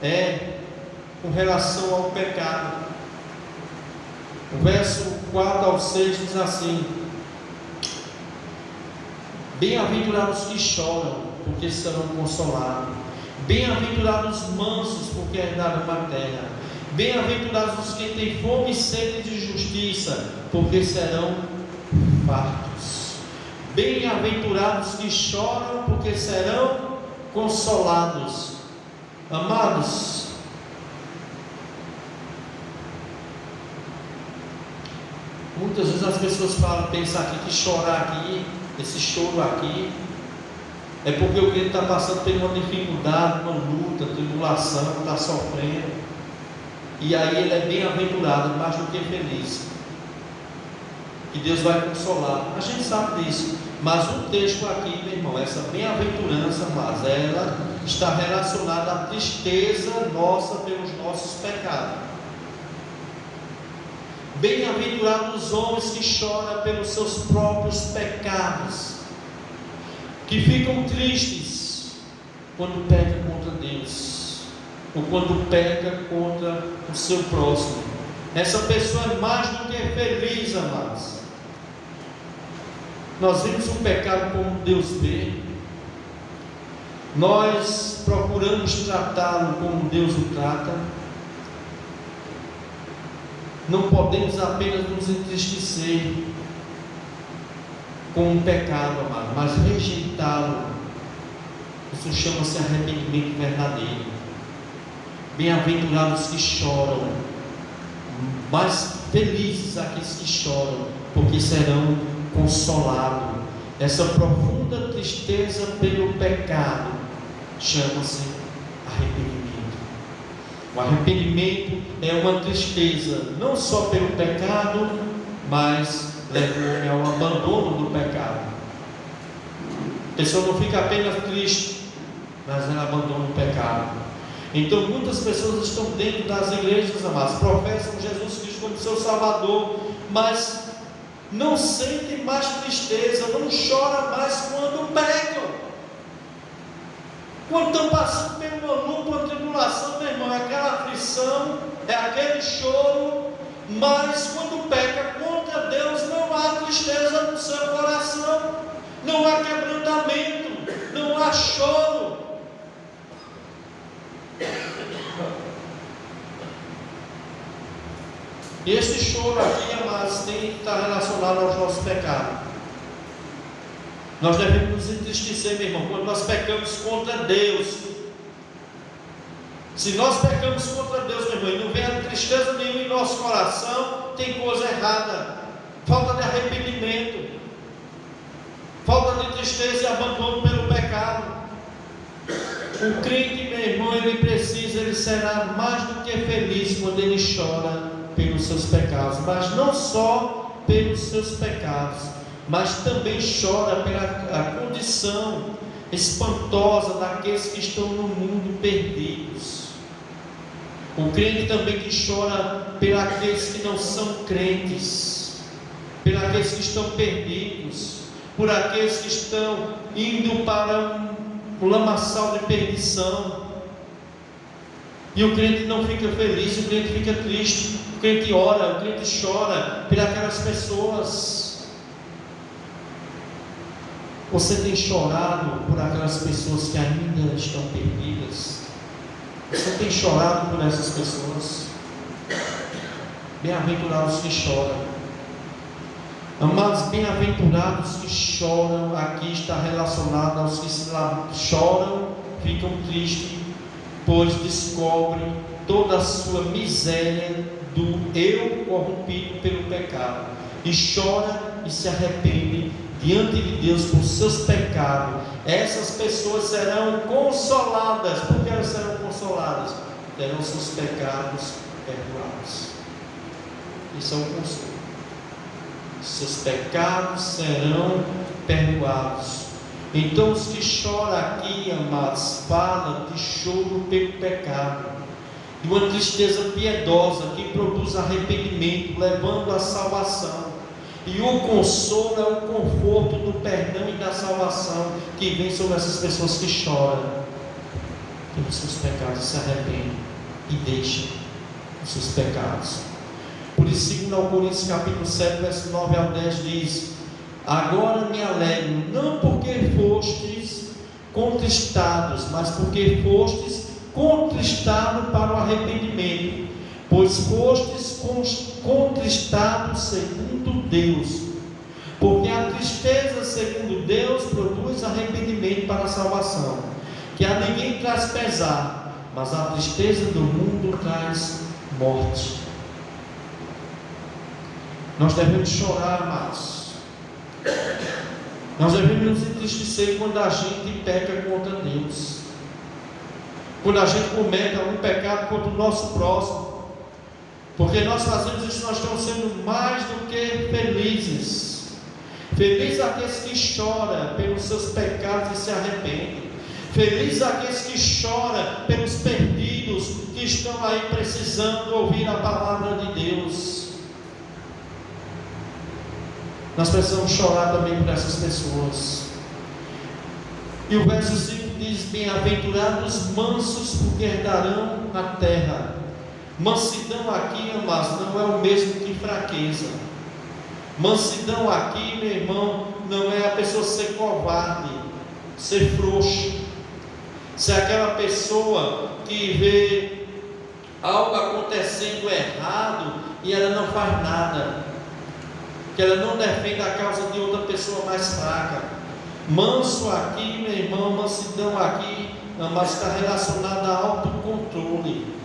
Speaker 1: é com relação ao pecado. O verso 4 ao 6 diz assim: bem-aventurados que choram, porque serão consolados. Bem-aventurados os mansos, porque herdarão a terra. Bem-aventurados os que têm fome e sede de justiça, porque serão fartos. Bem-aventurados que choram, porque serão consolados. Amados, muitas vezes as pessoas pensam aqui que chorar aqui, esse choro aqui, é porque o crente está passando por uma dificuldade, uma luta, tribulação, está sofrendo, e aí ele é bem-aventurado, mais do que feliz, que Deus vai consolar. A gente sabe disso, mas o texto aqui, meu irmão, essa bem-aventurança, mas ela está relacionada à tristeza nossa pelos nossos pecados. Bem-aventurados os homens que choram pelos seus próprios pecados. que ficam tristes quando peca contra Deus, ou quando peca contra o seu próximo. Essa pessoa é mais do que feliz, amados. Nós vemos o pecado como Deus vê, nós procuramos tratá-lo como Deus o trata. Não podemos apenas nos entristecer com o pecado, amado, mas rejeitá-lo. Isso chama-se arrependimento verdadeiro. Bem-aventurados que choram, mas felizes aqueles que choram, porque serão consolados. Essa profunda tristeza pelo pecado chama-se arrependimento. O arrependimento é uma tristeza não só pelo pecado, mas leva ao abandono do pecado. A pessoa não fica apenas triste, mas ela abandona o pecado. Então muitas pessoas estão dentro das igrejas, amados, professam Jesus Cristo como seu Salvador, mas não sentem mais tristeza, não choram mais quando pecam. Quando estão passando por uma luta, uma tribulação, meu irmão, é aquela aflição, é aquele choro, mas quando peca contra Deus, não há tristeza no seu coração, não há quebrantamento, não há choro. E esse choro aqui, amados, tem que estar relacionado aos nossos pecados. Nós devemos nos entristecer, meu irmão, quando nós pecamos contra Deus. Se nós pecamos contra Deus, meu irmão, e não vem tristeza nenhuma em nosso coração, tem coisa errada. Falta de arrependimento, falta de tristeza e abandono pelo pecado. O crente, meu irmão, ele será mais do que feliz quando ele chora pelos seus pecados, mas não só pelos seus pecados, mas também chora pela condição espantosa daqueles que estão no mundo perdidos. O crente também que chora pelos que não são crentes, pelos aqueles que estão perdidos, por aqueles que estão indo para um lamaçal de perdição. E o crente não fica feliz, o crente fica triste, o crente ora, o crente chora por aquelas pessoas. Você tem chorado por aquelas pessoas que ainda estão perdidas? Você tem chorado por essas pessoas? Bem-aventurados que choram. Amados, bem-aventurados que choram, aqui está relacionado aos que choram, ficam tristes, pois descobrem toda a sua miséria do eu corrompido pelo pecado, e chora e se arrepende diante de Deus por seus pecados. Essas pessoas serão consoladas. Por que elas serão consoladas? Terão seus pecados perdoados. Isso é um consolo. Seus pecados serão perdoados. Então os que choram aqui, amados, falam de choro pelo pecado, de uma tristeza piedosa que produz arrependimento, levando à salvação. E o consolo é o conforto do perdão e da salvação que vem sobre essas pessoas que choram pelos seus pecados, se arrependem e deixam os seus pecados. Por isso, 2 Coríntios capítulo 7, verso 9 ao 10 diz: agora me alegro, não porque fostes contristados, mas porque fostes contristados para o arrependimento, pois fostes contristados segundo Deus, porque a tristeza segundo Deus produz arrependimento para a salvação, que a ninguém traz pesar, mas a tristeza do mundo traz morte. Nós devemos chorar, amados. Nós devemos nos entristecer quando a gente peca contra Deus, quando a gente comete algum pecado contra o nosso próximo, porque nós fazemos isso, nós estamos sendo mais do que felizes. Felizes aqueles que choram pelos seus pecados e se arrependem. Felizes aqueles que choram pelos perdidos que estão aí precisando ouvir a palavra de Deus. Nós precisamos chorar também por essas pessoas. E o verso 5 diz: bem-aventurados mansos, porque herdarão a terra. Mansidão aqui, amados, não é o mesmo que fraqueza. Mansidão aqui, meu irmão, não é a pessoa ser covarde, ser frouxo, ser aquela pessoa que vê algo acontecendo errado e ela não faz nada, que ela não defende a causa de outra pessoa mais fraca. Manso aqui, meu irmão, mansidão aqui, mas está relacionado a autocontrole.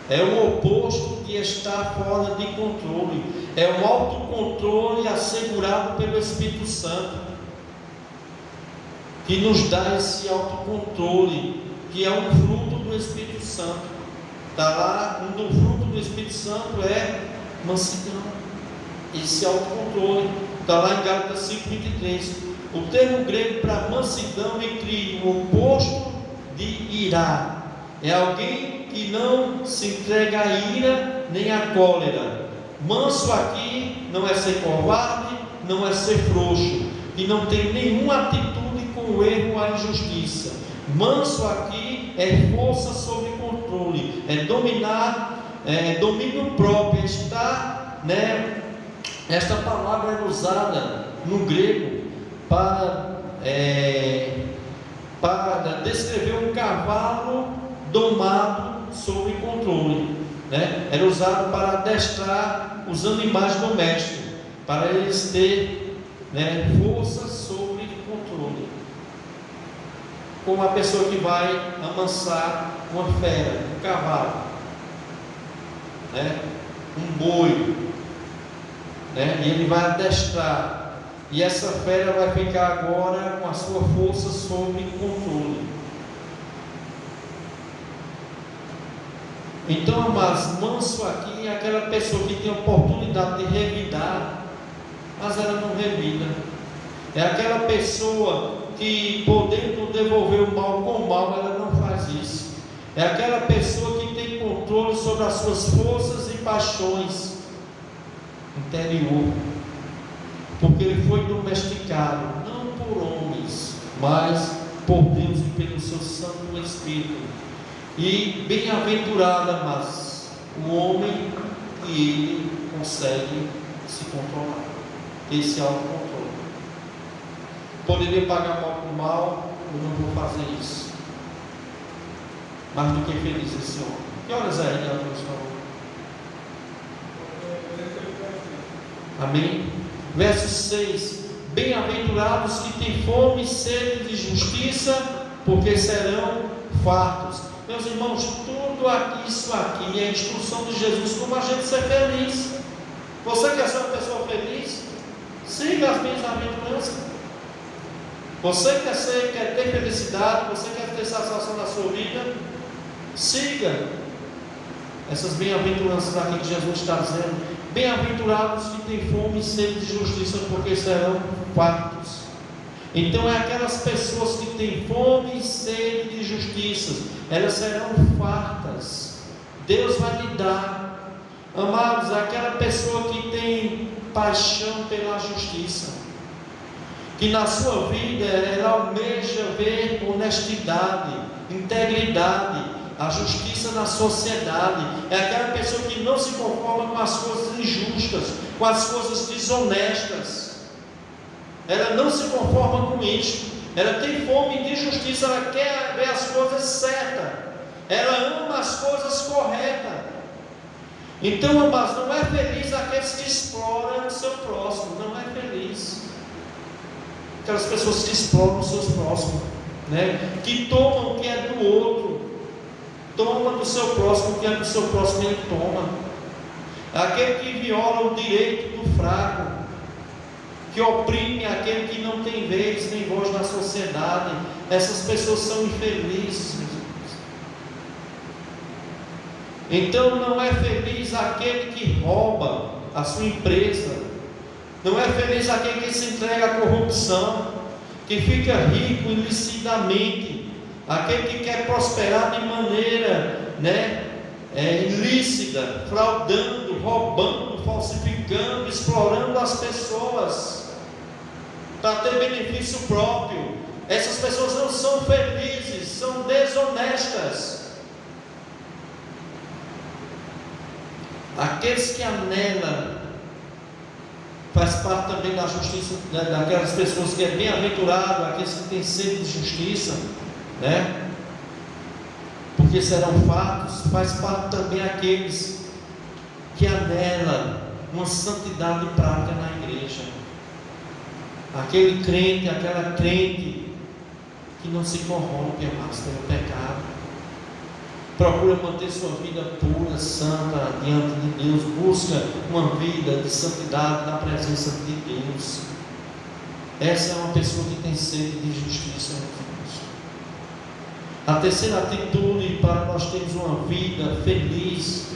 Speaker 1: É o oposto de estar fora de controle. É o autocontrole assegurado pelo Espírito Santo, que nos dá esse autocontrole, que é um fruto do Espírito Santo. Está lá, um do fruto do Espírito Santo é mansidão, esse autocontrole. Está lá em Gálatas 5:23. O termo grego para mansidão inclui o oposto de irá. É alguém que não se entrega à ira nem à cólera. Manso aqui não é ser covarde, não é ser frouxo, que não tem nenhuma atitude com o erro ou a injustiça. Manso aqui é força sobre controle, é dominar, domínio próprio, está, esta palavra é usada no grego para descrever um cavalo domado sob controle, Era usado para adestrar os animais domésticos, para eles terem, força sobre controle, como a pessoa que vai amansar uma fera, um cavalo, um boi, e ele vai adestrar, e essa fera vai ficar agora com a sua força sob controle. Então, mas manso aqui é aquela pessoa que tem a oportunidade de revidar, mas ela não revida. É aquela pessoa que, podendo devolver o mal com o mal, ela não faz isso. É aquela pessoa que tem controle sobre as suas forças e paixões interior, porque ele foi domesticado, não por homens, mas por Deus e pelo seu Santo Espírito. E bem-aventurado, mas o homem que ele consegue se controlar, esse autocontrole. Poderia pagar mal por mal, eu não vou fazer isso. Mais do que feliz esse homem. Que horas é aí, Deus falou? Amém? Verso 6: bem-aventurados que têm fome e sede de justiça, porque serão fartos. Meus irmãos, tudo isso aqui é a instrução de Jesus como a gente ser feliz. Você quer ser uma pessoa feliz? Siga as minhas aventuras. Você quer ter felicidade? Você quer ter satisfação na sua vida? Siga essas bem-aventuranças aqui que Jesus está dizendo. Bem-aventurados que têm fome e sede de justiça, porque serão fartos. Então é aquelas pessoas que têm fome e sede de justiça, elas serão fartas. Deus vai lhe dar. Amados, é aquela pessoa que tem paixão pela justiça, que na sua vida ela almeja ver honestidade, integridade, a justiça na sociedade. É aquela pessoa que não se conforma com as coisas injustas, com as coisas desonestas. Ela não se conforma com isso. Ela tem fome de justiça, ela quer ver as coisas certas, ela ama as coisas corretas. Então, amados, não é feliz aqueles que exploram o seu próximo, não é feliz aquelas pessoas que exploram os seus próximos, que tomam o que é do outro, toma do seu próximo o que é do seu próximo, ele toma. Aquele que viola o direito do fraco, que oprime aquele que não tem vez nem voz na sociedade. Essas pessoas são infelizes, meus irmãos. Então não é feliz aquele que rouba a sua empresa, não é feliz aquele que se entrega à corrupção, que fica rico ilicitamente, aquele que quer prosperar de maneira ilícita, fraudando, roubando, falsificando, explorando as pessoas para ter benefício próprio, Essas pessoas não são felizes, são desonestas. Aqueles que anelam, faz parte também da justiça, daquelas pessoas que é bem-aventurado, aqueles que têm sede de justiça, né? Porque serão fartos. Faz parte também aqueles que anelam uma santidade prática na igreja. Aquele crente, aquela crente que não se corrompe, amados, pelo pecado, procura manter sua vida pura, santa, diante de Deus, busca uma vida de santidade na presença de Deus. Essa é uma pessoa que tem sede de justiça, irmãos. A terceira atitude para nós termos uma vida feliz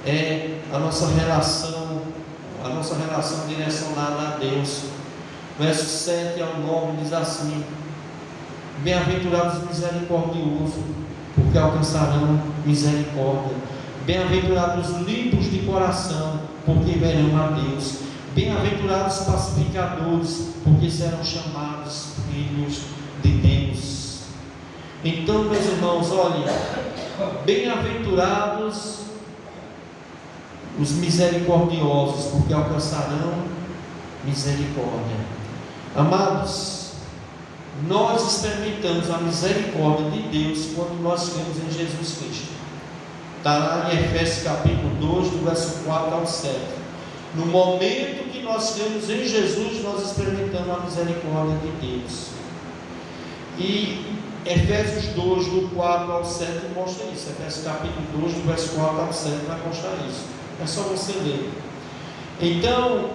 Speaker 1: é a nossa relação direcionada a Deus. Verso 7 ao 9 diz assim: bem-aventurados os misericordiosos, porque alcançarão misericórdia. Bem-aventurados os limpos de coração, porque verão a Deus. Bem-aventurados os pacificadores, porque serão chamados filhos de Deus. Então, meus irmãos, olhem, bem-aventurados os misericordiosos, porque alcançarão misericórdia. Amados, nós experimentamos a misericórdia de Deus quando nós cremos em Jesus Cristo. Está lá em Efésios capítulo 2, do verso 4 ao 7. No momento que nós cremos em Jesus, nós experimentamos a misericórdia de Deus. E Efésios 2, do 4 ao 7 mostra isso. Efésios capítulo 2, do verso 4 ao 7 vai mostrar isso. É só você ler. Então,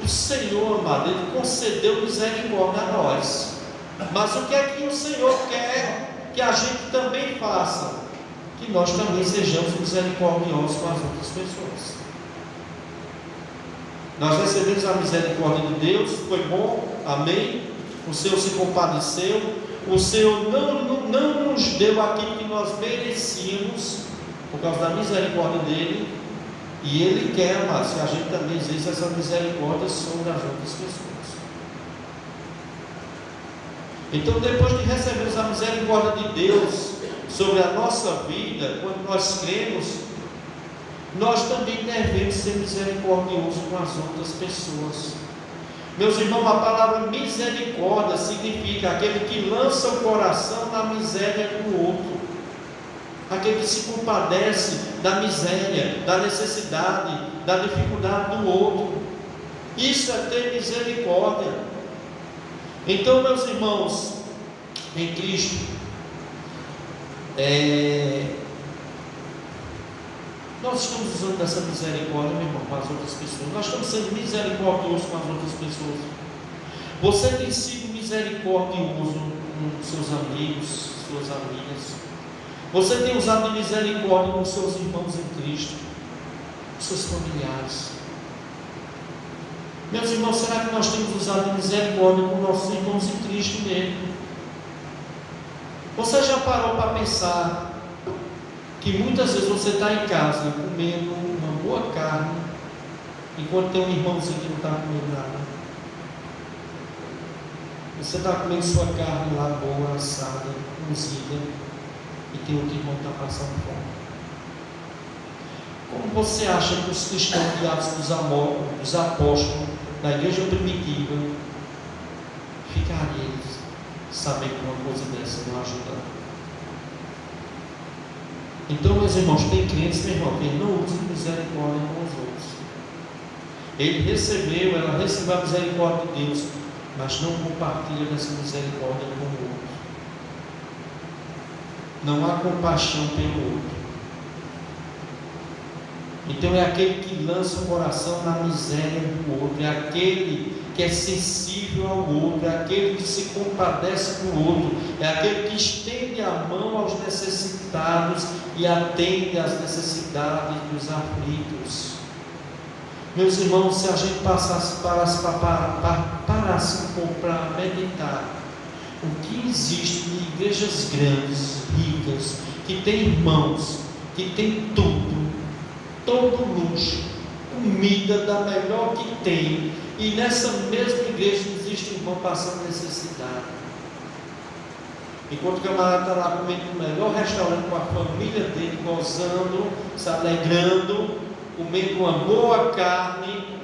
Speaker 1: o Senhor, amado, Ele concedeu misericórdia a nós. Mas o que é que o Senhor quer que a gente também faça? Que nós também sejamos misericordiosos com as outras pessoas. Nós recebemos a misericórdia de Deus, foi bom, amém. O Senhor se compadeceu. O Senhor não nos deu aquilo que nós merecíamos, por causa da misericórdia dEle. E Ele quer, amados, que a gente também exerça essa misericórdia sobre as outras pessoas. Então, depois de recebermos a misericórdia de Deus sobre a nossa vida, quando nós cremos, nós também devemos ser misericordiosos com as outras pessoas. Meus irmãos, a palavra misericórdia significa aquele que lança o coração na miséria do outro, aquele que se compadece da miséria, da necessidade, da dificuldade do outro. Isso é ter misericórdia. Então, meus irmãos, em Cristo, nós estamos usando dessa misericórdia, meu irmão, com as outras pessoas. Nós estamos sendo misericordiosos com as outras pessoas. Você tem sido misericordioso com seus amigos, suas amigas. Você tem usado de misericórdia com seus irmãos em Cristo, com seus familiares. Meus irmãos, será que nós temos usado de misericórdia com nossos irmãos em Cristo mesmo? Você já parou para pensar que muitas vezes você está em casa comendo uma boa carne, enquanto tem um irmãozinho que não está comendo nada? Você está comendo sua carne lá boa, assada, cozida, e tem outro irmão que está passando fome. Como você acha que os cristãos de Atos dos Apóstolos, da igreja primitiva, ficariam sabendo que uma coisa dessa não ajuda? Então, meus irmãos, tem crentes, meu irmão, que não usam misericórdia com os outros. Ela recebeu a misericórdia de Deus, mas não compartilha dessa misericórdia com o outro. Não há compaixão pelo outro. Então é aquele que lança o coração na miséria do outro, é aquele que é sensível ao outro, é aquele que se compadece do outro, é aquele que estende a mão aos necessitados e atende às necessidades dos aflitos. Meus irmãos, se a gente parasse um pouco para meditar o que existe de igrejas grandes, ricas, que tem irmãos, que tem tudo, todo luxo, comida da melhor que tem, E nessa mesma igreja existe um irmão passando necessidade. Enquanto o camarada está lá comendo no melhor restaurante com a família dele, gozando, se alegrando, comendo uma boa carne,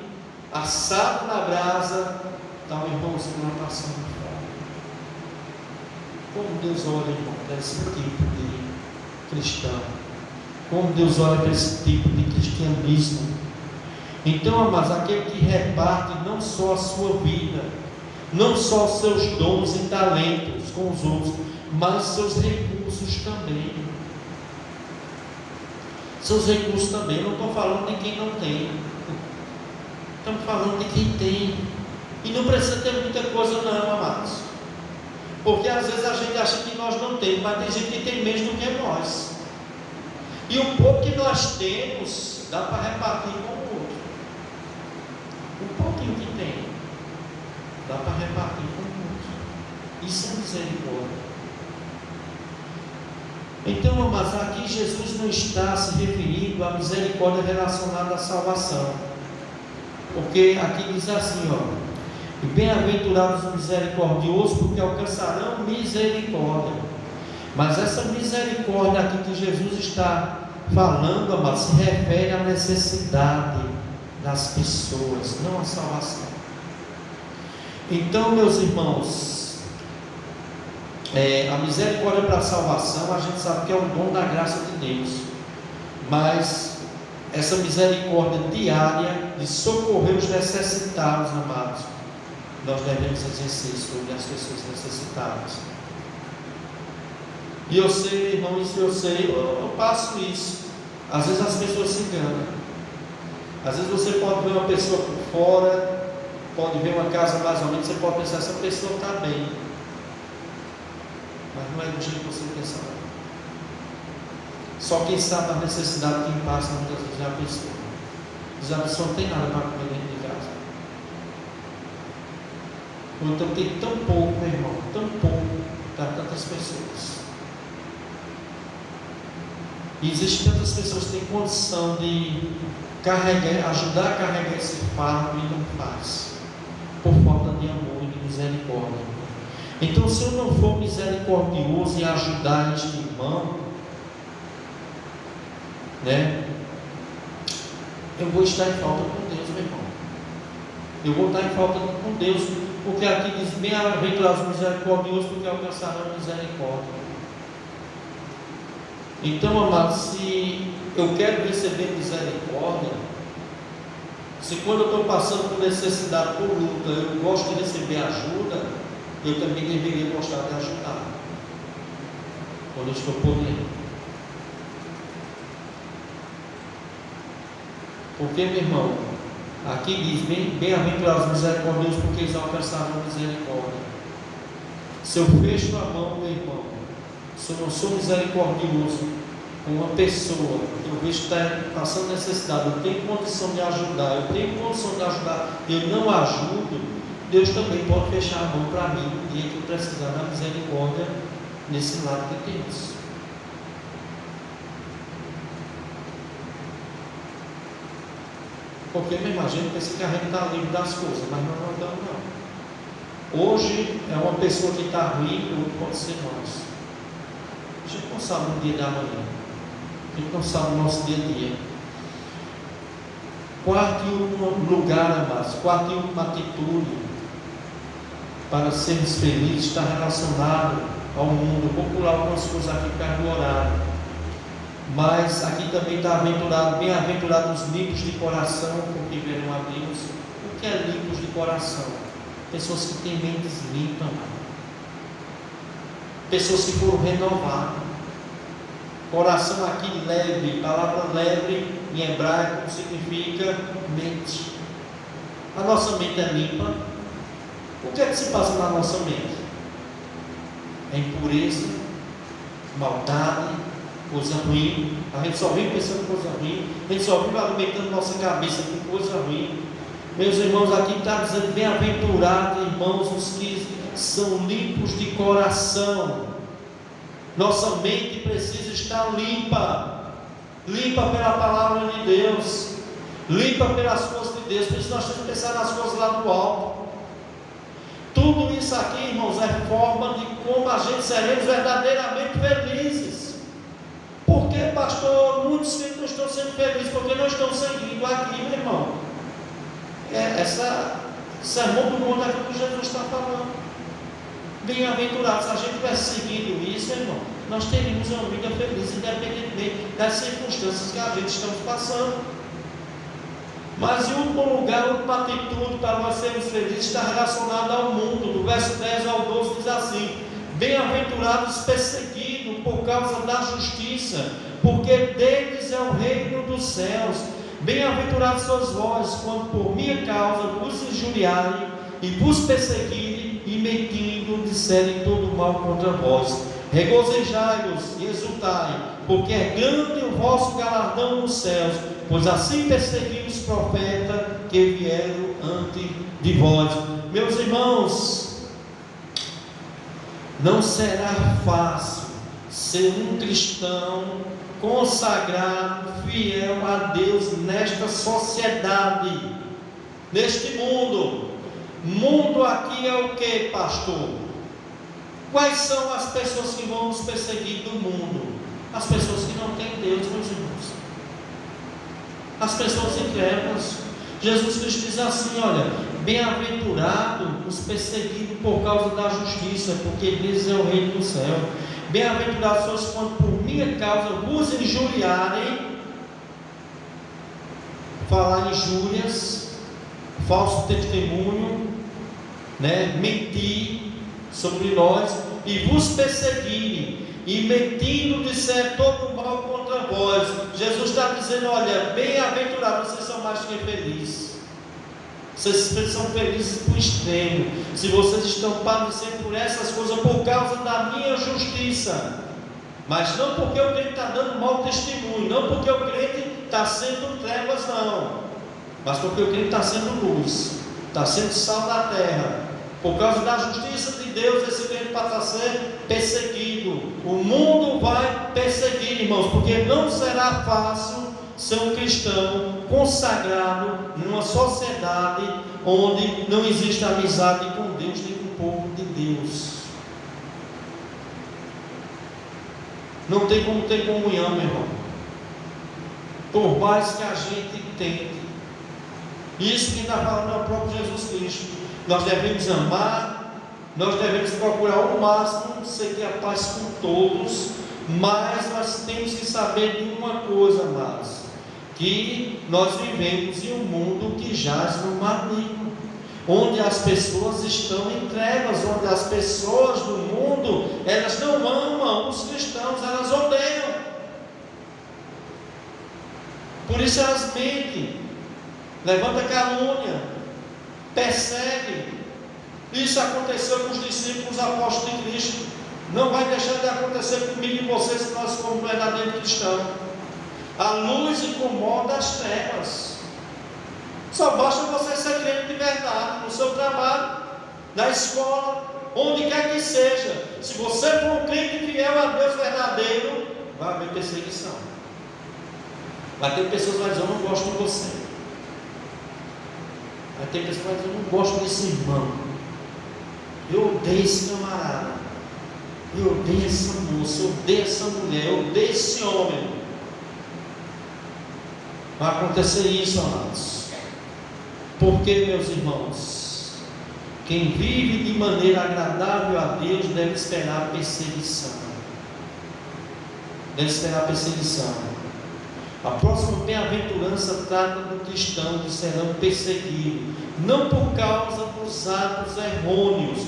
Speaker 1: assado na brasa, está um irmãozinho lá passando fome. Como Deus olha, irmão, para esse tipo de cristão. Como Deus olha para esse tipo de cristianismo. Então, amados, aquele que reparte não só a sua vida, não só os seus dons e talentos com os outros, mas seus recursos também. Seus recursos também. Eu não estou falando de quem não tem. Estamos falando de quem tem. E não precisa ter muita coisa não, amados. Porque às vezes a gente acha que nós não temos, mas tem gente que tem menos do que nós. E o pouco que nós temos, dá para repartir com o outro. O pouquinho que tem, dá para repartir com o outro. Isso é misericórdia. Então, amados, aqui Jesus não está se referindo à misericórdia relacionada à salvação. Porque aqui diz assim, e bem-aventurados os misericordiosos, porque alcançarão misericórdia. Mas essa misericórdia aqui que Jesus está falando, amados, se refere à necessidade das pessoas, não à salvação. Então, meus irmãos, a misericórdia para a salvação, a gente sabe que é um dom da graça de Deus, mas essa misericórdia diária de socorrer os necessitados, amados, nós devemos exercer sobre as pessoas necessitadas. E eu sei, irmão, isso eu sei, eu passo isso. Às vezes as pessoas se enganam. Às vezes você pode ver uma pessoa por fora, pode ver uma casa mais ou menos, você pode pensar, essa pessoa está bem. Mas não é do jeito que você pensa. Só quem sabe a necessidade, quem passa muitas vezes é a pessoa. Diz, a pessoa não tem nada para comer dentro de casa. Ou então tem tão pouco, meu irmão, tão pouco para tantas pessoas. E existem tantas pessoas que têm condição de carregar, ajudar a carregar esse fardo e não faz, por falta de amor e de misericórdia. Então, se eu não for misericordioso em ajudar este irmão, eu vou estar em falta com Deus, meu irmão. Eu vou estar em falta com Deus, porque aqui diz: bem-aventurados os misericordiosos, porque alcançarão misericórdia. Então, amados, se eu quero receber misericórdia, se quando eu estou passando por necessidade, por luta, eu gosto de receber ajuda, eu também deveria gostar de ajudar, quando eu estou podendo. Porque, meu irmão, aqui diz: bem-aventurados os misericordiosos, porque eles alcançarão misericórdia. Se eu fecho a mão, meu irmão, se eu não sou misericordioso com uma pessoa, eu vejo que está passando necessidade, eu tenho condição de ajudar, eu não ajudo, Deus também pode fechar a mão para mim no dia que eu precisar da misericórdia nesse lado de Deus. Porque, meu irmão, a gente pensa que a gente está livre das coisas, mas não estamos, não. Hoje é uma pessoa que está ruim, outro pode ser nós. A gente não sabe o dia da manhã, a gente não sabe o nosso dia a dia. Quarto e último lugar, amados, quarta e última atitude para sermos felizes está relacionado ao mundo. Vou pular algumas coisas aqui para o horário, mas aqui também está bem-aventurados os limpos de coração, porque verão a Deus. O que é limpos de coração? Pessoas que têm mentes limpas, pessoas que foram renovadas. Coração aqui leve, palavra leve em hebraico significa mente. A nossa mente é limpa. O que é que se passa na nossa mente? É impureza, maldade, coisa ruim. A gente só vive pensando em coisa ruim, a gente só vive alimentando nossa cabeça com coisa ruim. Meus irmãos, aqui está dizendo: bem-aventurados, irmãos, os que são limpos de coração. Nossa mente precisa estar limpa, limpa pela palavra de Deus, limpa pelas suas de Deus. Por isso nós temos que pensar nas coisas lá do alto. Tudo isso aqui, irmãos, é forma de como a gente seremos verdadeiramente felizes. Por que, pastor, muitos crentes não estão sendo felizes? Porque não estão seguindo aqui, meu irmão. Essa sermão do mundo é aquilo que Jesus está falando. Bem-aventurados, se a gente tivesse seguido isso, irmão, nós teríamos uma vida feliz, independentemente das circunstâncias que a gente estamos passando. Mas em último lugar, uma atitude para nós sermos felizes está relacionada ao mundo. Do verso 10 ao 12 diz assim: bem-aventurados perseguidos por causa da justiça, porque deles é o reino dos céus. Bem-aventurados sois vós, quando por minha causa vos injuriarem e vos perseguirem, e mentindo disserem todo mal contra vós. Regozijai-vos e exultai, porque é grande o vosso galardão nos céus, pois assim perseguiram os profetas que vieram antes de vós. Meus irmãos, não será fácil ser um cristão consagrado, fiel a Deus nesta sociedade, neste mundo. Mundo aqui é o que, pastor? Quais são as pessoas que vão nos perseguir do mundo? As pessoas que não têm Deus, meus irmãos. As pessoas incrédulas. Jesus Cristo diz assim: olha, bem-aventurado os perseguidos por causa da justiça, porque deles é o reino do céu. Bem-aventurados sois quando por minha causa vos injuriarem, falar injúrias, falso testemunho, mentir sobre nós, e vos perseguirem, e mentindo disser todo mal contra vós. Jesus está dizendo: olha, bem-aventurados, vocês são mais que felizes. Vocês são felizes por extremo, se vocês estão padecendo por essas coisas por causa da minha justiça. Mas não porque o crente está dando mau testemunho, não porque o crente está sendo trevas, não, mas porque o crente está sendo luz, está sendo sal da terra. Por causa da justiça de Deus, esse crente passa a ser perseguido. O mundo vai perseguir, irmãos, porque não será fácil ser um cristão consagrado numa sociedade onde não existe amizade com Deus nem com o povo de Deus. Não tem como ter comunhão, meu irmão, por mais que a gente tente. Isso que está falando é o próprio Jesus Cristo. Nós devemos amar, nós devemos procurar ao máximo seguir a paz com todos, mas nós temos que saber de uma coisa, amados, que nós vivemos em um mundo que jaz no maligno, onde as pessoas estão em trevas, onde as pessoas do mundo, elas não amam os cristãos, elas odeiam. Por isso elas mentem, levantam calúnia, perseguem. Isso aconteceu com os discípulos apóstolos de Cristo. Não vai deixar de acontecer comigo e vocês, se nós somos verdadeiros cristãos. A luz incomoda as trevas. Só basta você ser crente de verdade, no seu trabalho, na escola, onde quer que seja. Se você for um crente fiel a Deus verdadeiro, vai haver perseguição. Vai ter pessoas que vão dizer: eu não gosto de você. Vai ter pessoas que vão dizer: eu não gosto desse irmão, eu odeio esse camarada, eu odeio essa moça, eu odeio essa mulher, eu odeio esse homem. Vai acontecer isso, amados. Porque, meus irmãos, quem vive de maneira agradável a Deus deve esperar perseguição. Deve esperar perseguição. A próxima bem-aventurança trata do cristão que serão perseguidos, não por causa dos atos errôneos,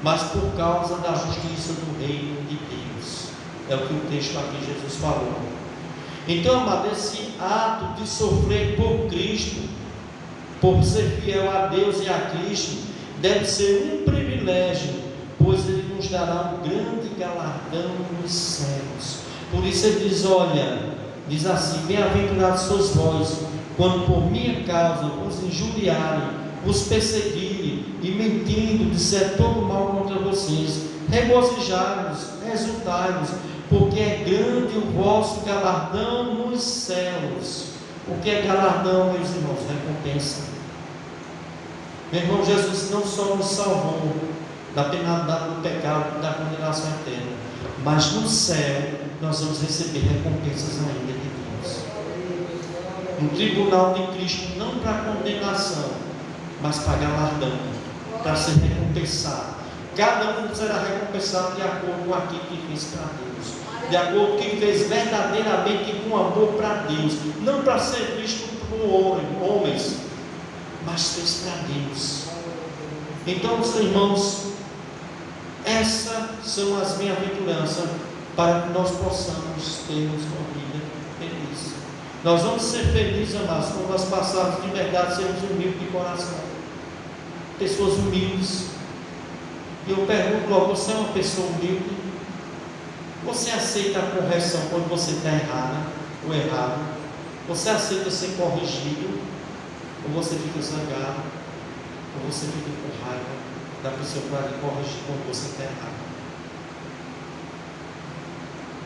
Speaker 1: mas por causa da justiça do reino de Deus. É o que o texto aqui Jesus falou. Então, amado, esse ato de sofrer por Cristo, por ser fiel a Deus e a Cristo, deve ser um privilégio, pois Ele nos dará um grande galardão nos céus. Por isso Ele diz: olha, diz assim: bem-aventurados sois vós, quando por minha causa vos injuriarem, vos perseguirem, e mentindo disser todo mal contra vocês. Regozijai-vos, exultai-vos, porque é grande o vosso galardão nos céus. O que é galardão, meus irmãos? Recompensa. Meu irmão, Jesus não só nos salvou da penalidade do pecado, da condenação eterna, mas no céu nós vamos receber recompensas ainda de Deus. No tribunal de Cristo, não para condenação, mas para galardão, para ser recompensado. Cada um será recompensado de acordo com aquilo que fez para Deus, de acordo com o que fez verdadeiramente com amor para Deus, não para ser visto por homens, mas fez para Deus. Então, meus irmãos, essas são as bem-aventuranças para que nós possamos termos uma vida feliz. Nós vamos ser felizes, amados, quando nós passarmos de verdade, sermos humildes de coração, pessoas humildes. E eu pergunto logo: você é uma pessoa humilde? Você aceita a correção quando você está errado? Você aceita ser corrigido? Ou você fica zangado? Ou você fica com raiva da pessoa para lhe corrigir quando você está errado?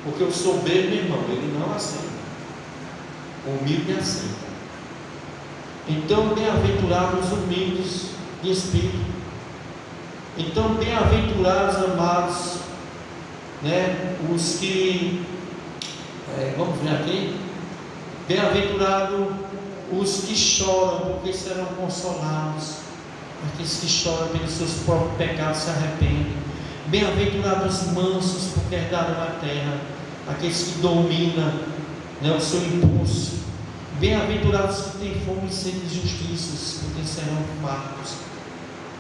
Speaker 1: Porque o soberbo, meu irmão, ele não aceita. O humilde aceita. Então, bem-aventurados os humildes de espírito. Então, bem-aventurados, amados, os que, vamos ver aqui, bem-aventurados os que choram, porque serão consolados. Aqueles que choram pelos seus próprios pecados se arrependem. Bem-aventurados os mansos, porque herdarão a terra. Aqueles que dominam o seu impulso. Bem-aventurados que têm fome e sede de justiça, porque serão fartos.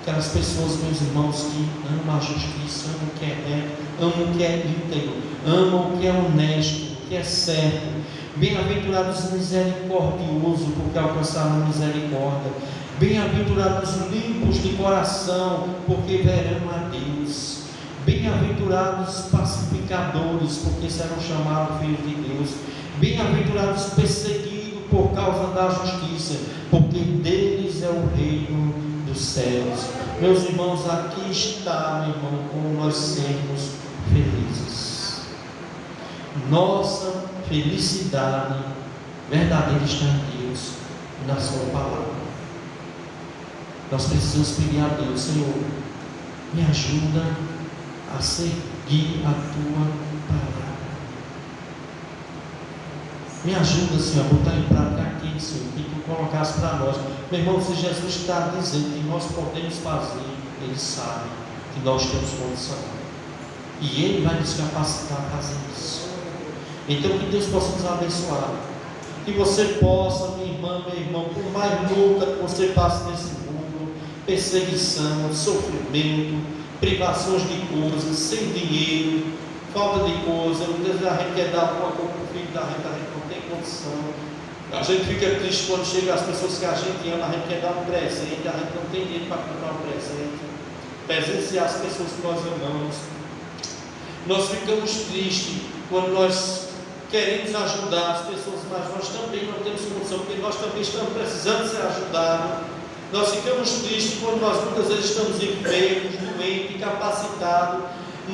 Speaker 1: Aquelas pessoas, meus irmãos, que amam a justiça, amam o que é reto, amam o que é íntegro, amam o que é honesto, o que é certo. Bem-aventurados os misericordiosos, porque alcançarão misericórdia. Bem-aventurados os limpos de coração, porque verão a Deus. Bem-aventurados os pacificadores, porque serão chamados filhos de Deus. Bem-aventurados os perseguidos por causa da justiça, porque deles é o reino dos céus. Meus irmãos, aqui está, meu irmão, como nós sermos felizes. Nossa felicidade verdadeira está em Deus e na sua palavra. Nós precisamos pedir a Deus: Senhor, me ajuda a seguir a tua palavra. Me ajuda, Senhor, a botar em prática aquilo, Senhor, que tu colocaste para nós. Meu irmão, se Jesus está dizendo que nós podemos fazer, Ele sabe que nós temos condição. E Ele vai nos capacitar a fazer isso. Então, que Deus possa nos abençoar. Que você possa, minha irmã, meu irmão, por mais luta que você passe nesse mundo, perseguição, sofrimento, privações de coisas, sem dinheiro, falta de coisa, muitas vezes a gente quer dar alguma coisa para o filho da gente, a gente não tem condição. A gente fica triste quando chega as pessoas que a gente ama, a gente quer dar um presente, a gente não tem dinheiro para comprar um presente, presenciar as pessoas que nós amamos. Nós ficamos tristes quando nós queremos ajudar as pessoas, mas nós também não temos condição, porque nós também estamos precisando ser ajudados. Nós ficamos tristes quando nós muitas vezes estamos enfermos, doentes, incapacitados.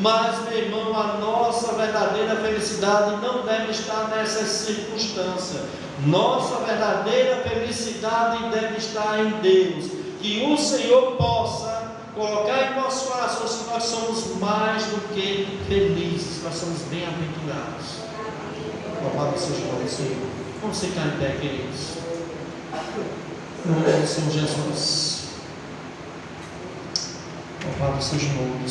Speaker 1: Mas, meu irmão, a nossa verdadeira felicidade não deve estar nessas circunstâncias. Nossa verdadeira felicidade deve estar em Deus. Que o Senhor possa colocar em nossos corações que nós somos mais do que felizes, nós somos bem-aventurados. Louvado seja o nome do Senhor. Vamos ficar em pé, queridos. No nome do Senhor Jesus. Louvado seja o nome do Senhor.